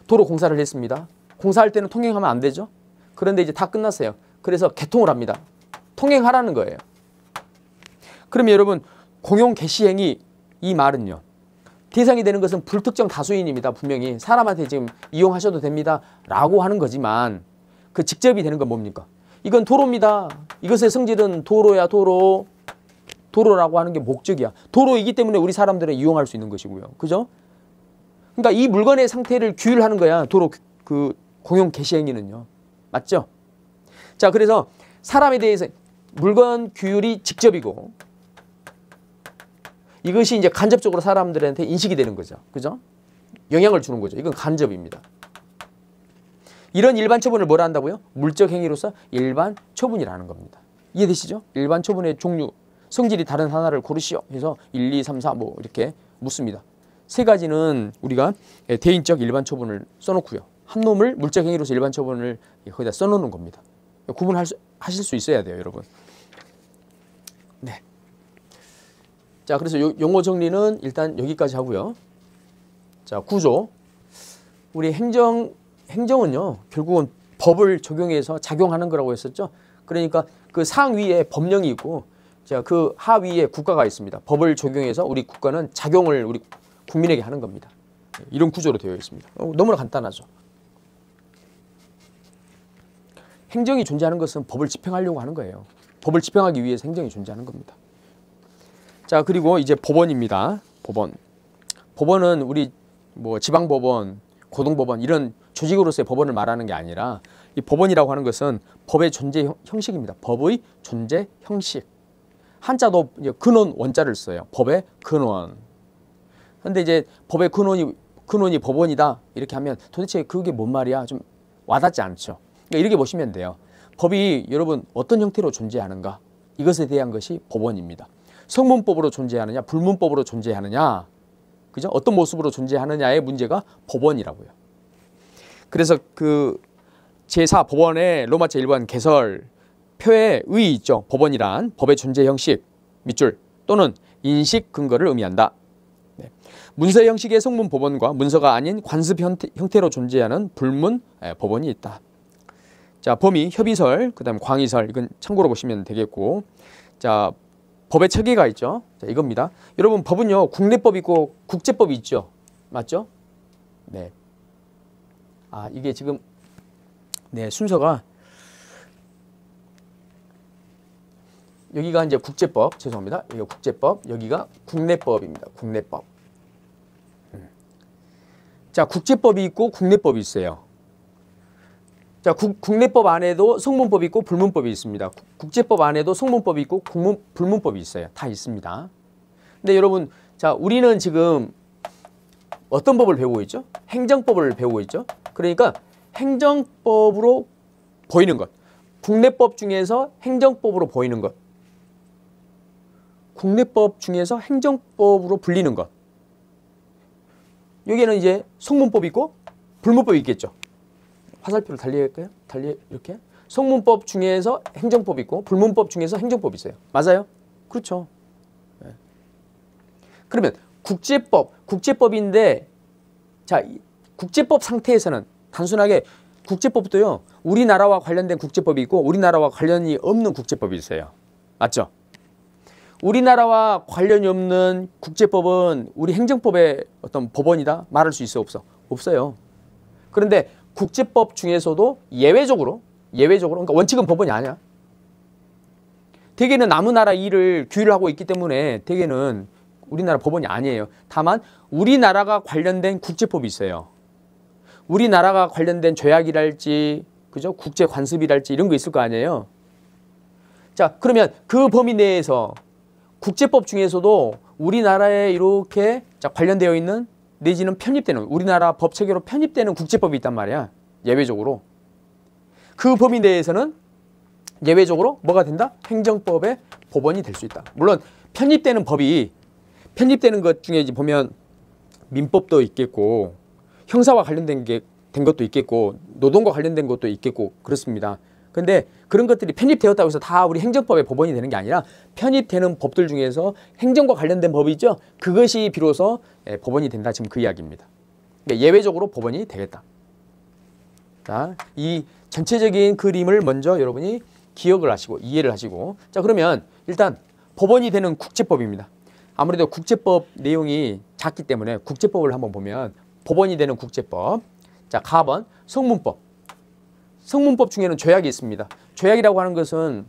도로 공사를 했습니다. 공사할 때는 통행하면 안 되죠. 그런데 이제 다 끝났어요. 그래서 개통을 합니다. 통행하라는 거예요. 그러면 여러분 공용 개시 행위 이 말은요. 대상이 되는 것은 불특정 다수인입니다. 분명히 사람한테 지금 이용하셔도 됩니다. 라고 하는 거지만 그 직접이 되는 건 뭡니까? 이건 도로입니다. 이것의 성질은 도로야 도로. 도로라고 하는 게 목적이야. 도로이기 때문에 우리 사람들은 이용할 수 있는 것이고요. 그죠? 그러니까 이 물건의 상태를 규율하는 거야. 도로 그 공용 개시 행위는요. 맞죠? 자, 그래서 사람에 대해서 물건 규율이 직접이고 이것이 이제 간접적으로 사람들한테 인식이 되는 거죠. 그죠? 영향을 주는 거죠. 이건 간접입니다. 이런 일반 처분을 뭐라 한다고요? 물적 행위로서 일반 처분이라는 겁니다. 이해되시죠? 일반 처분의 종류, 성질이 다른 하나를 고르시오. 해서 1, 2, 3, 4 뭐 이렇게 묻습니다. 세 가지는 우리가 대인적 일반 처분을 써놓고요. 한 놈을 물적 행위로서 일반 처분을 거기다 써놓는 겁니다. 구분하실 수 있어야 돼요, 여러분. 네. 자, 그래서 용어 정리는 일단 여기까지 하고요. 자, 구조. 우리 행정은요, 결국은 법을 적용해서 작용하는 거라고 했었죠. 그러니까 그 상위에 법령이 있고, 자, 그 하위에 국가가 있습니다. 법을 적용해서 우리 국가는 작용을 우리 국민에게 하는 겁니다. 이런 구조로 되어 있습니다. 너무나 간단하죠. 행정이 존재하는 것은 법을 집행하려고 하는 거예요. 법을 집행하기 위해서 행정이 존재하는 겁니다. 자, 그리고 이제 법원입니다. 법원은 우리 뭐 지방법원, 고등법원 이런 조직으로서의 법원을 말하는 게 아니라 이 법원이라고 하는 것은 법의 존재 형식입니다. 법의 존재 형식. 한자도 근원 원자를 써요. 법의 근원. 그런데 이제 법의 근원이 법원이다 이렇게 하면 도대체 그게 뭔 말이야? 좀 와닿지 않죠. 그러니까 이렇게 보시면 돼요. 법이 여러분 어떤 형태로 존재하는가? 이것에 대한 것이 법원입니다. 성문법으로 존재하느냐, 불문법으로 존재하느냐, 그죠? 어떤 모습으로 존재하느냐의 문제가 법원이라고요. 그래서 그 제4 법원의 로마자 1번 개설 표에 의 있죠. 법원이란 법의 존재 형식, 밑줄 또는 인식 근거를 의미한다. 네. 문서 형식의 성문 법원과 문서가 아닌 관습 형태로 존재하는 불문 법원이 있다. 자, 범위, 협의설, 그 다음에 광의설 이건 참고로 보시면 되겠고, 자, 법의 체계가 있죠. 자, 이겁니다. 여러분 법은요 국내법이 있고 국제법이 있죠. 맞죠? 네. 아, 이게 지금 네 순서가 여기가 이제 국제법, 죄송합니다. 여기가 국제법, 여기가 국내법입니다. 국내법. 자, 국제법이 있고 국내법이 있어요. 자, 국내법 안에도 성문법이 있고 불문법이 있습니다. 국제법 안에도 성문법이 있고 불문법이 있어요. 다 있습니다. 근데 여러분, 자, 우리는 지금 어떤 법을 배우고 있죠? 행정법을 배우고 있죠. 그러니까 행정법으로 보이는 것. 국내법 중에서 행정법으로 보이는 것. 국내법 중에서 행정법으로 불리는 것. 여기에는 이제 성문법이 있고 불문법이 있겠죠. 화살표를 달리할까요? 이렇게. 성문법 중에서 행정법이 있고 불문법 중에서 행정법이 있어요. 맞아요? 그렇죠. 네. 그러면 국제법인데, 자, 국제법 상태에서는 단순하게 국제법도요, 우리나라와 관련된 국제법이 있고 우리나라와 관련이 없는 국제법이 있어요. 맞죠? 우리나라와 관련이 없는 국제법은 우리 행정법의 어떤 법원이다 말할 수 있어 없어? 없어요. 그런데 국제법 중에서도 예외적으로 그러니까 원칙은 법원이 아니야. 대개는 아무 나라 일을 규율을 하고 있기 때문에 대개는 우리나라 법원이 아니에요. 다만 우리나라가 관련된 국제법이 있어요. 우리나라가 관련된 조약이랄지, 그죠? 국제 관습이랄지 이런 거 있을 거 아니에요. 자, 그러면 그 범위 내에서 국제법 중에서도 우리나라에 이렇게 관련되어 있는 내지는 편입되는 우리나라 법 체계로 편입되는 국제법이 있단 말이야. 예외적으로. 그 범위 내에서는 예외적으로 뭐가 된다? 행정법의 법원이 될 수 있다. 물론 편입되는 것 중에 이제 보면 민법도 있겠고 형사와 관련된 된 것도 있겠고 노동과 관련된 것도 있겠고 그렇습니다. 근데 그런 것들이 편입되었다고 해서 다 우리 행정법의 법원이 되는 게 아니라 편입되는 법들 중에서 행정과 관련된 법이 있죠. 그것이 비로소 법원이 된다. 지금 그 이야기입니다. 그러니까 예외적으로 법원이 되겠다. 자, 이 전체적인 그림을 먼저 여러분이 기억을 하시고 이해를 하시고, 자, 그러면 일단 법원이 되는 국제법입니다. 아무래도 국제법 내용이 작기 때문에 국제법을 한번 보면 법원이 되는 국제법. 자, 가번 성문법. 성문법 중에는 조약이 있습니다. 조약이라고 하는 것은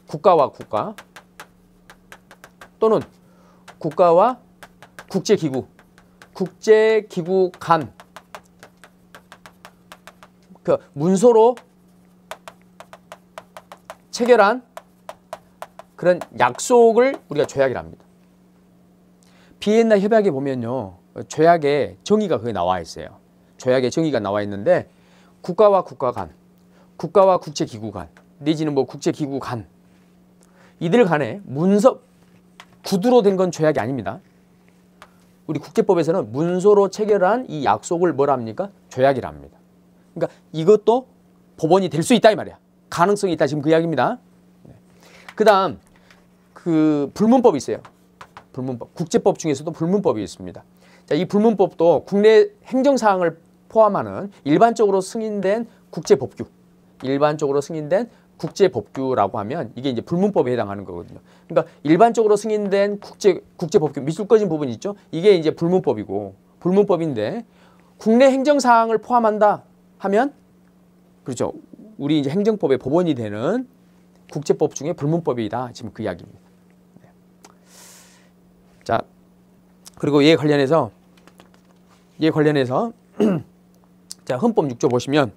국가와 국가 또는 국가와 국제기구 간 그 문서로 체결한 그런 약속을 우리가 조약이라 합니다. 비엔나 협약에 보면요, 조약의 정의가 거기 나와 있어요. 조약의 정의가 나와 있는데 국가와 국가 간, 국가와 국제기구 간, 내지는 뭐 국제기구 간, 이들 간에 문서, 구두로 된 건 조약이 아닙니다. 우리 국제법에서는 문서로 체결한 이 약속을 뭐라 합니까? 조약이라 합니다. 그러니까 이것도 법원이 될 수 있다 이 말이야. 가능성이 있다. 지금 그 이야기입니다. 그 다음 그 불문법이 있어요. 불문법. 국제법 중에서도 불문법이 있습니다. 자, 이 불문법도 국내 행정사항을 포함하는 일반적으로 승인된 국제법규, 일반적으로 승인된 국제법규라고 하면 이게 이제 불문법에 해당하는 거거든요. 그러니까 일반적으로 승인된 국제법규, 미술거진 부분이 있죠. 이게 이제 불문법이고, 불문법인데 국내 행정사항을 포함한다 하면, 그렇죠, 우리 이제 행정법의 법원이 되는 국제법 중에 불문법이다. 지금 그 이야기입니다. 네. 자, 그리고 얘에 관련해서 자, 헌법 6조 보시면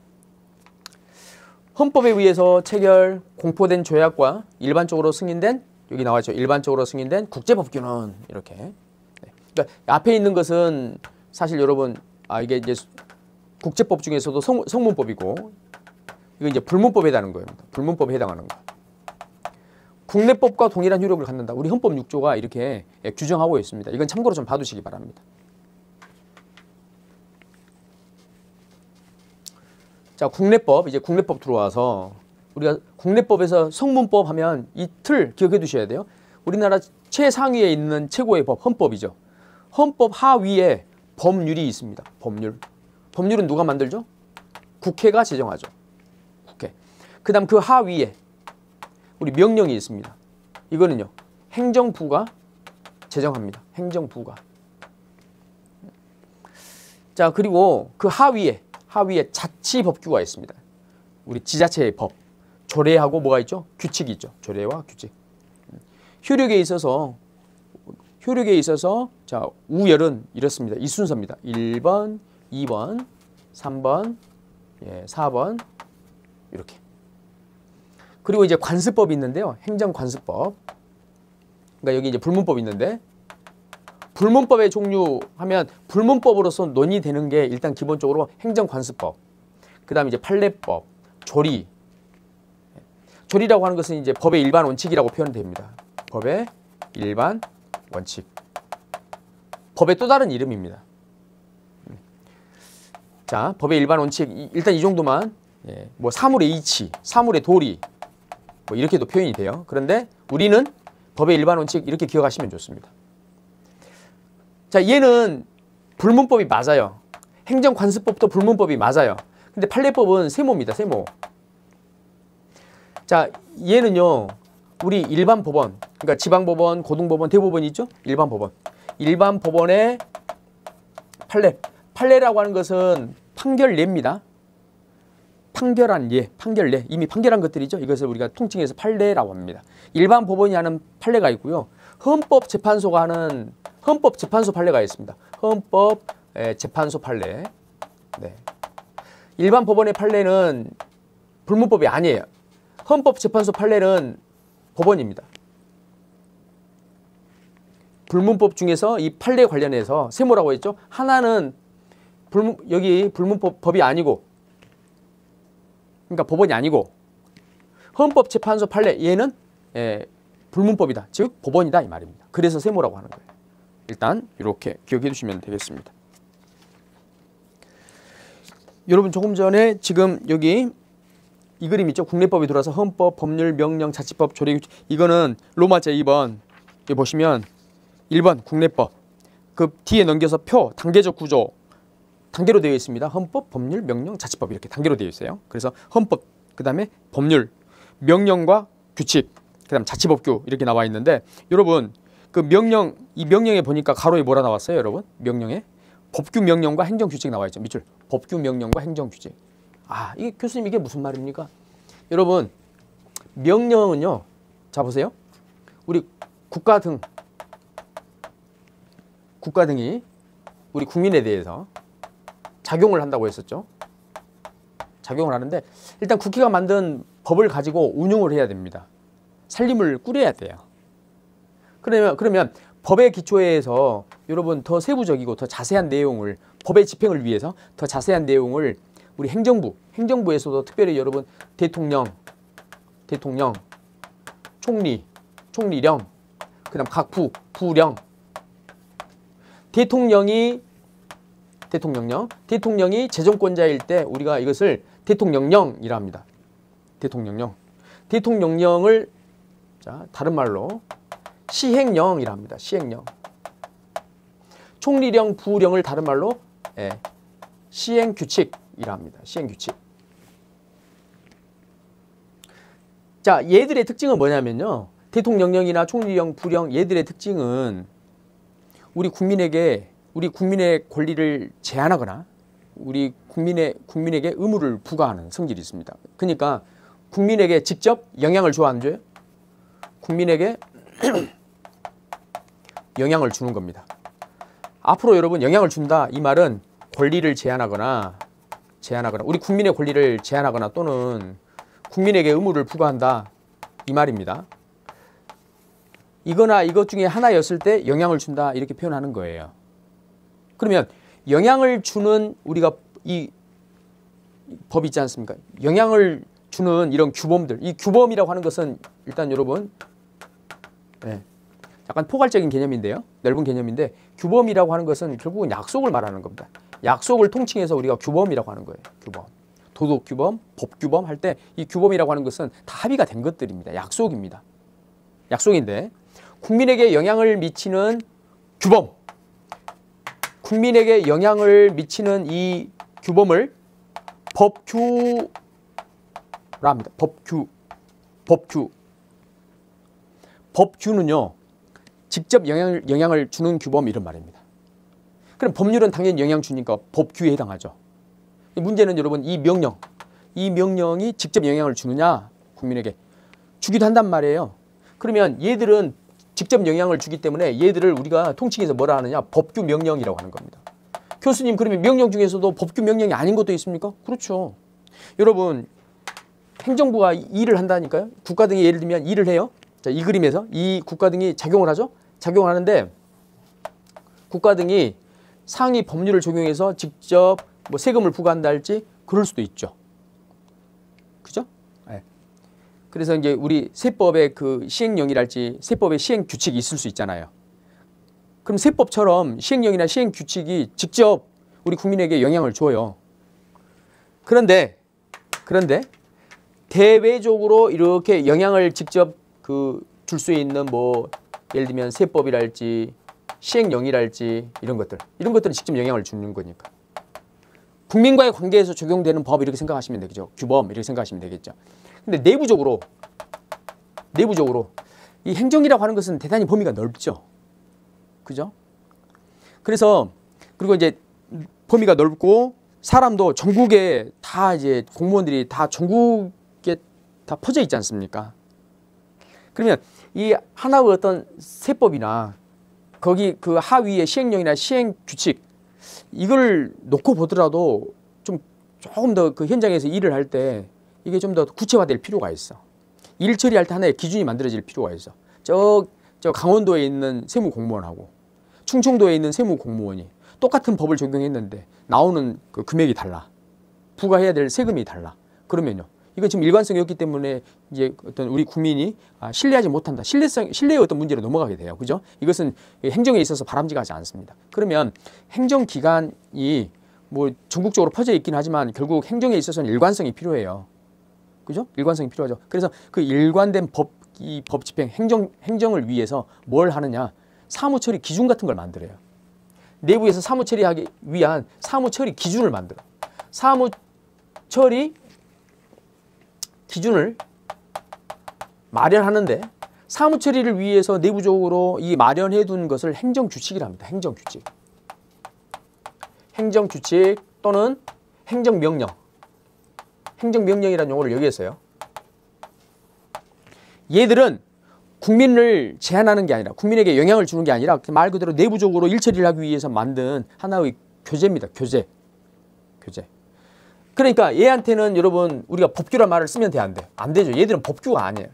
헌법에 의해서 체결 공포된 조약과 일반적으로 승인된, 여기 나와 있죠. 일반적으로 승인된 국제법규는 이렇게. 네. 그러니까 앞에 있는 것은 사실 여러분, 이게 이제 국제법 중에서도 성문법이고, 이거 이제 불문법에 해당하는 거예요. 불문법에 해당하는 거. 국내법과 동일한 효력을 갖는다. 우리 헌법 6조가 이렇게 규정하고 있습니다. 이건 참고로 좀 봐두시기 바랍니다. 자, 국내법, 이제 국내법 들어와서 우리가 국내법에서 성문법 하면 이 틀 기억해 두셔야 돼요. 우리나라 최상위에 있는 최고의 법, 헌법이죠. 헌법 하위에 법률이 있습니다. 법률은 누가 만들죠? 국회가 제정하죠. 국회. 그 다음 그 하위에 우리 명령이 있습니다. 이거는요, 행정부가 제정합니다. 행정부가. 자, 그리고 그 하위에 자치법규가 있습니다. 우리 지자체의 법. 조례하고 뭐가 있죠? 규칙이 있죠. 조례와 규칙. 효력에 있어서 자, 우열은 이렇습니다. 이 순서입니다. 1번, 2번, 3번, 4번, 이렇게. 그리고 이제 관습법이 있는데요. 행정관습법. 그러니까 여기 이제 불문법이 있는데 불문법의 종류 하면 불문법으로서 논의되는 게 일단 기본적으로 행정관습법. 그다음에 이제 판례법, 조리. 조리라고 하는 것은 이제 법의 일반 원칙이라고 표현됩니다. 법의 일반 원칙. 법의 또 다른 이름입니다. 자, 법의 일반 원칙 일단 이 정도만 뭐 사물의 이치, 사물의 도리 뭐 이렇게도 표현이 돼요. 그런데 우리는 법의 일반 원칙 이렇게 기억하시면 좋습니다. 자, 얘는 불문법이 맞아요. 행정관습법도 불문법이 맞아요. 근데 판례법은 세모입니다. 세모. 자, 얘는요. 우리 일반 법원, 그러니까 지방법원, 고등법원, 대법원이 있죠? 일반 법원. 일반 법원의 판례. 판례라고 하는 것은 판결례입니다. 판결한 예, 판결례. 이미 판결한 것들이죠. 이것을 우리가 통칭해서 판례라고 합니다. 일반 법원이 하는 판례가 있고요. 헌법재판소가 하는 헌법재판소 판례가 있습니다. 헌법재판소 판례. 네. 일반 법원의 판례는 불문법이 아니에요. 헌법재판소 판례는 법원입니다. 불문법 중에서 이 판례 관련해서 세모라고 했죠. 하나는 여기 불문법이 아니고, 그러니까 법원이 아니고 헌법재판소 판례 얘는 불문법이다. 즉 법원이다 이 말입니다. 그래서 세모라고 하는 거예요. 일단 이렇게 기억해 두시면 되겠습니다. 여러분 조금 전에 지금 여기 이 그림 있죠? 국내법이 들어와서 헌법, 법률, 명령, 자치법, 조례, 이거는 로마자 2번 여기 보시면 1번 국내법 그 뒤에 넘겨서 표, 단계적 구조 단계로 되어 있습니다. 헌법, 법률, 명령, 자치법 이렇게 단계로 되어 있어요. 그래서 헌법, 그 다음에 법률, 명령과 규칙, 그 다음 자치법규 이렇게 나와 있는데 여러분 그 명령, 이 명령에 보니까 가로에 뭐라 나왔어요 여러분? 명령에 법규 명령과 행정규칙 나와 있죠. 밑줄 법규 명령과 행정규칙. 아, 이게 교수님 이게 무슨 말입니까? 여러분 명령은요. 자 보세요. 우리 국가 등이 우리 국민에 대해서 작용을 한다고 했었죠. 작용을 하는데 일단 국회가 만든 법을 가지고 운용을 해야 됩니다. 살림을 꾸려야 돼요. 그러면 법의 기초에서 여러분 더 세부적이고 더 자세한 내용을 법의 집행을 위해서 더 자세한 내용을 우리 행정부에서도 특별히 여러분 대통령, 총리령, 그다음 각 부령, 대통령이 재정권자일 때 우리가 이것을 대통령령이라 합니다. 대통령령을 자 다른 말로 시행령이라 합니다. 시행령. 총리령, 부령을 다른 말로 시행규칙이라 합니다. 시행규칙. 자, 얘들의 특징은 뭐냐면요. 대통령령이나 총리령, 부령 얘들의 특징은 우리 국민의 권리를 제한하거나 우리 국민에게 의무를 부과하는 성질이 있습니다. 그러니까 국민에게 직접 영향을 줘 안 줘요? 국민에게 영향을 주는 겁니다. 앞으로 여러분 영향을 준다 이 말은 권리를 제한하거나 우리 국민의 권리를 제한하거나 또는 국민에게 의무를 부과한다 이 말입니다. 이거나 이것 중에 하나였을 때 영향을 준다 이렇게 표현하는 거예요. 그러면 영향을 주는 우리가 이 법 있지 않습니까? 영향을 주는 이런 규범들, 이 규범이라고 하는 것은 일단 여러분 약간 포괄적인 개념인데요. 넓은 개념인데 규범이라고 하는 것은 결국은 약속을 말하는 겁니다. 약속을 통칭해서 우리가 규범이라고 하는 거예요. 규범. 도덕규범, 법규범 할 때 이 규범이라고 하는 것은 다 합의가 된 것들입니다. 약속입니다. 약속인데 국민에게 영향을 미치는 규범, 국민에게 영향을 미치는 이 규범을 법규라 합니다. 법규는요. 직접 영향을 주는 규범 이런 말입니다. 그럼 법률은 당연히 영향 주니까 법규에 해당하죠. 문제는 여러분 이 명령이 직접 영향을 주느냐 국민에게 주기도 한단 말이에요. 그러면 얘들은 직접 영향을 주기 때문에 얘들을 우리가 통칭해서 뭐라 하느냐 법규 명령이라고 하는 겁니다. 교수님 그러면 명령 중에서도 법규 명령이 아닌 것도 있습니까? 그렇죠. 여러분 행정부가 일을 한다니까요. 국가 등이 예를 들면 일을 해요. 자, 이 그림에서 이 국가 등이 작용을 하죠. 작용을 하는데 국가 등이 상위 법률을 적용해서 직접 뭐 세금을 부과한다 할지 그럴 수도 있죠. 그죠? 네. 그래서 이제 우리 세법의 그 시행령이랄지 세법의 시행 규칙이 있을 수 있잖아요. 그럼 세법처럼 시행령이나 시행 규칙이 직접 우리 국민에게 영향을 줘요. 그런데 대외적으로 이렇게 영향을 직접 줄 수 있는 뭐 예를 들면 세법이랄지 시행령이랄지 이런 것들은 직접 영향을 주는 거니까. 국민과의 관계에서 적용되는 법 이렇게 생각하시면 되겠죠. 규범 이렇게 생각하시면 되겠죠. 근데 내부적으로 이 행정이라고 하는 것은 대단히 범위가 넓죠. 그죠? 그래서 그리고 이제 범위가 넓고 사람도 전국에 다 이제 공무원들이 다 전국에 다 퍼져 있지 않습니까? 그러면 이 하나의 어떤 세법이나 거기 그 하위의 시행령이나 시행 규칙 이걸 놓고 보더라도 조금 더 그 현장에서 일을 할 때 이게 좀 더 구체화될 필요가 있어. 일 처리할 때 하나의 기준이 만들어질 필요가 있어. 저 강원도에 있는 세무공무원하고 충청도에 있는 세무공무원이 똑같은 법을 적용했는데 나오는 그 금액이 달라. 부과해야 될 세금이 달라. 그러면요. 이건 지금 일관성이 없기 때문에 이제 어떤 우리 국민이 신뢰하지 못한다. 신뢰의 어떤 문제로 넘어가게 돼요. 그죠? 이것은 행정에 있어서 바람직하지 않습니다. 그러면 행정기관이 뭐 전국적으로 퍼져 있긴 하지만 결국 행정에 있어서는 일관성이 필요해요. 그죠? 일관성이 필요하죠. 그래서 그 일관된 이 법 집행, 행정을 위해서 뭘 하느냐? 사무처리 기준 같은 걸 만들어요. 내부에서 사무처리하기 위한 사무처리 기준을 만들어. 사무처리 기준을 마련하는데 사무처리를 위해서 내부적으로 이 마련해 둔 것을 행정규칙이라 합니다. 행정규칙. 행정규칙 또는 행정명령. 행정명령이라는 용어를 여기에 써요. 얘들은 국민을 제한하는 게 아니라 국민에게 영향을 주는 게 아니라 말 그대로 내부적으로 일처리를 하기 위해서 만든 하나의 교재입니다. 교재. 그러니까 얘한테는 여러분 우리가 법규란 말을 쓰면 돼, 안 돼? 안 되죠. 얘들은 법규가 아니에요.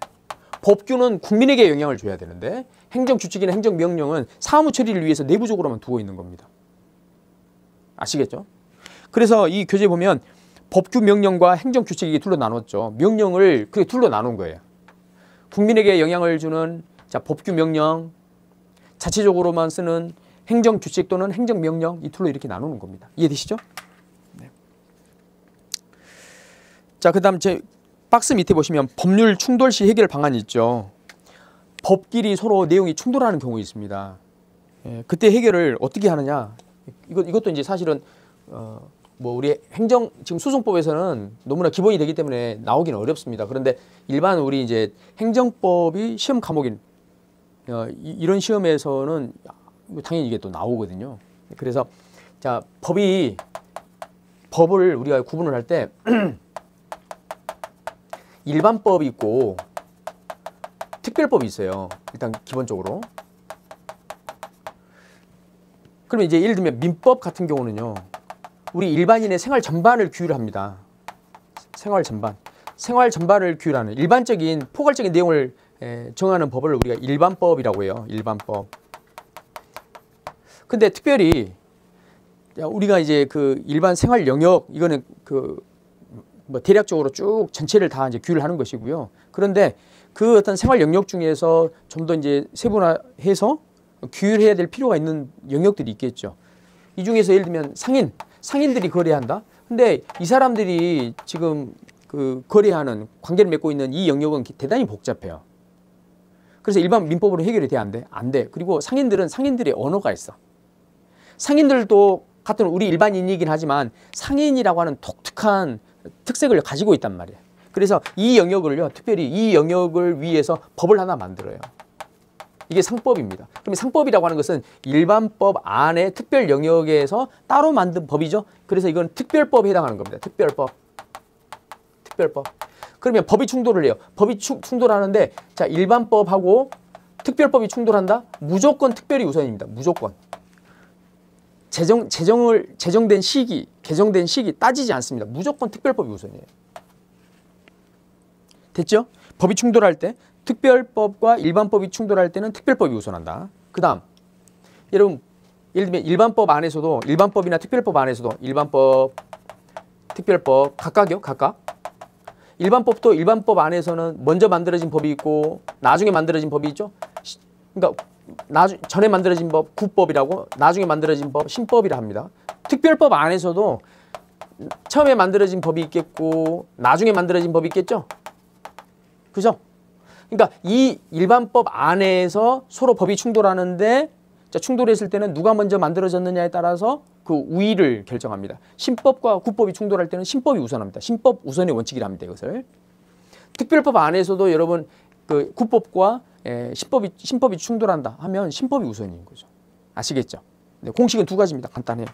법규는 국민에게 영향을 줘야 되는데 행정규칙이나 행정명령은 사무처리를 위해서 내부적으로만 두고 있는 겁니다. 아시겠죠? 그래서 이 교재에 보면 법규 명령과 행정규칙이 둘로 나눴죠. 명령을 그게 둘로 나눈 거예요. 국민에게 영향을 주는 법규 명령, 자체적으로만 쓰는 행정규칙 또는 행정명령 이 둘로 이렇게 나누는 겁니다. 이해되시죠? 네. 자, 그 다음 제 박스 밑에 보시면 법률 충돌 시 해결 방안이 있죠. 법끼리 서로 내용이 충돌하는 경우 있습니다. 예, 그때 해결을 어떻게 하느냐? 이것도 이제 사실은 뭐 우리 지금 소송법에서는 너무나 기본이 되기 때문에 나오기는 어렵습니다. 그런데 일반 우리 이제 행정법이 시험 과목인 이런 시험에서는 당연히 이게 또 나오거든요. 그래서 자, 법을 우리가 구분을 할 때 일반법이 있고 특별법이 있어요. 일단 기본적으로. 그러면 이제 예를 들면 민법 같은 경우는요. 우리 일반인의 생활 전반을 규율합니다. 생활 전반을 규율하는 일반적인 포괄적인 내용을 정하는 법을 우리가 일반법이라고 해요. 일반법. 근데 특별히 우리가 이제 그 일반 생활 영역 이거는 뭐 대략적으로 쭉 전체를 다 이제 규율하는 것이고요. 그런데 그 어떤 생활 영역 중에서 좀 더 이제 세분화해서 규율해야 될 필요가 있는 영역들이 있겠죠. 이 중에서 예를 들면 상인들이 거래한다. 근데 이 사람들이 지금 그 거래하는 관계를 맺고 있는 이 영역은 대단히 복잡해요. 그래서 일반 민법으로 해결이 돼, 안 돼? 안 돼. 그리고 상인들은 상인들의 언어가 있어. 상인들도 같은 우리 일반인이긴 하지만 상인이라고 하는 독특한 특색을 가지고 있단 말이에요. 그래서 이 영역을요, 특별히 이 영역을 위해서 법을 하나 만들어요. 이게 상법입니다. 그럼 상법이라고 하는 것은 일반법 안에 특별 영역에서 따로 만든 법이죠. 그래서 이건 특별법에 해당하는 겁니다. 특별법. 그러면 법이 충돌을 해요. 법이 충돌하는데 자, 일반법하고 특별법이 충돌한다? 무조건 특별히 우선입니다. 무조건. 개정된 시기 따지지 않습니다. 무조건 특별법이 우선이에요. 됐죠? 법이 충돌할 때 특별법과 일반법이 충돌할 때는 특별법이 우선한다. 그 다음 여러분 예를 들면 일반법이나 특별법 안에서도 일반법, 특별법 각각이요. 각각. 일반법도 일반법 안에서는 먼저 만들어진 법이 있고 나중에 만들어진 법이 있죠. 그러니까 전에 만들어진 법 구법이라고 나중에 만들어진 법 신법이라 합니다. 특별법 안에서도 처음에 만들어진 법이 있겠고 나중에 만들어진 법이 있겠죠. 그죠? 그러니까 이 일반법 안에서 서로 법이 충돌하는데 충돌했을 때는 누가 먼저 만들어졌느냐에 따라서 그 우위를 결정합니다. 신법과 구법이 충돌할 때는 신법이 우선합니다. 신법 우선의 원칙이라 합니다. 이것을. 특별법 안에서도 여러분 그 구법과 신법이 충돌한다 하면 신법이 우선인 거죠. 아시겠죠? 네, 공식은 두 가지입니다. 간단해요.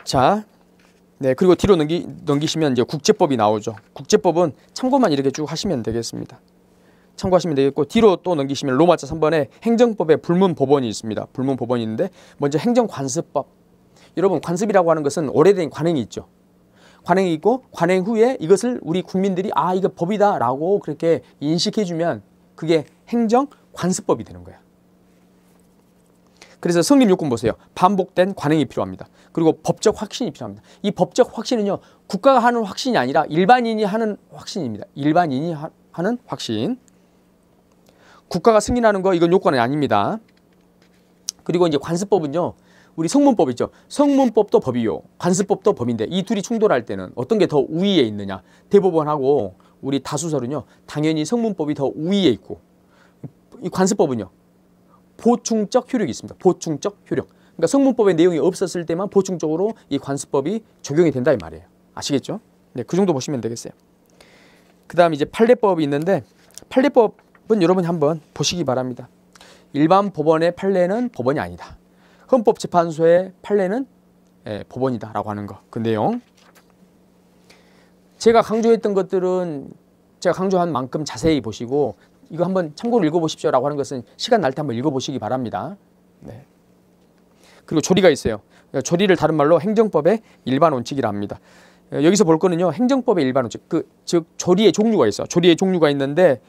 자, 네, 그리고 뒤로 넘기시면 이제 국제법이 나오죠. 국제법은 참고만 이렇게 쭉 하시면 되겠습니다. 참고하시면 되겠고 뒤로 또 넘기시면 로마자 3번에 행정법에 불문법원이 있습니다. 불문법원이 있는데 먼저 행정관습법. 여러분 관습이라고 하는 것은 오래된 관행이 있죠. 관행이 있고 관행 후에 이것을 우리 국민들이 아 이거 법이다 라고 그렇게 인식해주면 그게 행정관습법이 되는 거야. 그래서 성립요건 보세요. 반복된 관행이 필요합니다. 그리고 법적 확신이 필요합니다. 이 법적 확신은요. 국가가 하는 확신이 아니라 일반인이 하는 확신입니다. 일반인이 하는 확신. 국가가 승인하는 거 이건 요건이 아닙니다. 그리고 이제 관습법은요. 우리 성문법 있죠. 성문법도 법이요. 관습법도 법인데 이 둘이 충돌할 때는 어떤 게 더 우위에 있느냐. 대법원하고 우리 다수설은요. 당연히 성문법이 더 우위에 있고 이 관습법은요. 보충적 효력이 있습니다. 보충적 효력. 그러니까 성문법의 내용이 없었을 때만 보충적으로 이 관습법이 적용이 된다 이 말이에요. 아시겠죠? 네, 그 정도 보시면 되겠어요. 그 다음 이제 판례법이 있는데 판례법은 여러분이 한번 보시기 바랍니다. 일반 법원의 판례는 법원이 아니다. 헌법재판소의 판례는 법원이다라고 하는 거. 그 내용. 제가 강조했던 것들은 제가 강조한 만큼 자세히 보시고 이거 한번 참고로 읽어보십시오라고 하는 것은 시간 날 때 한번 읽어보시기 바랍니다. 네. 그리고 조리가 있어요. 조리를 다른 말로 행정법의 일반 원칙이라 합니다. 여기서 볼 거는요. 행정법의 일반 원칙. 즉 조리의 종류가 있어요. 조리의 종류가 있는데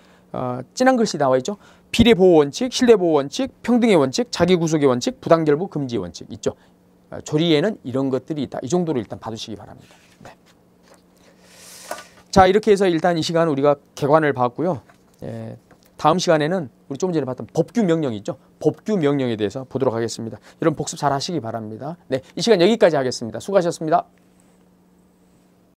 진한 글씨 나와 있죠. 비례보호 원칙, 신뢰보호 원칙, 평등의 원칙, 자기구속의 원칙, 부당결부 금지 원칙 있죠. 조리에는 이런 것들이 있다. 이 정도로 일단 봐두시기 바랍니다. 네. 자 이렇게 해서 일단 이 시간 우리가 개관을 봤고요. 다음 시간에는 우리 조금 전에 봤던 법규 명령 있죠. 법규 명령에 대해서 보도록 하겠습니다. 여러분 복습 잘 하시기 바랍니다. 네, 이 시간 여기까지 하겠습니다. 수고하셨습니다.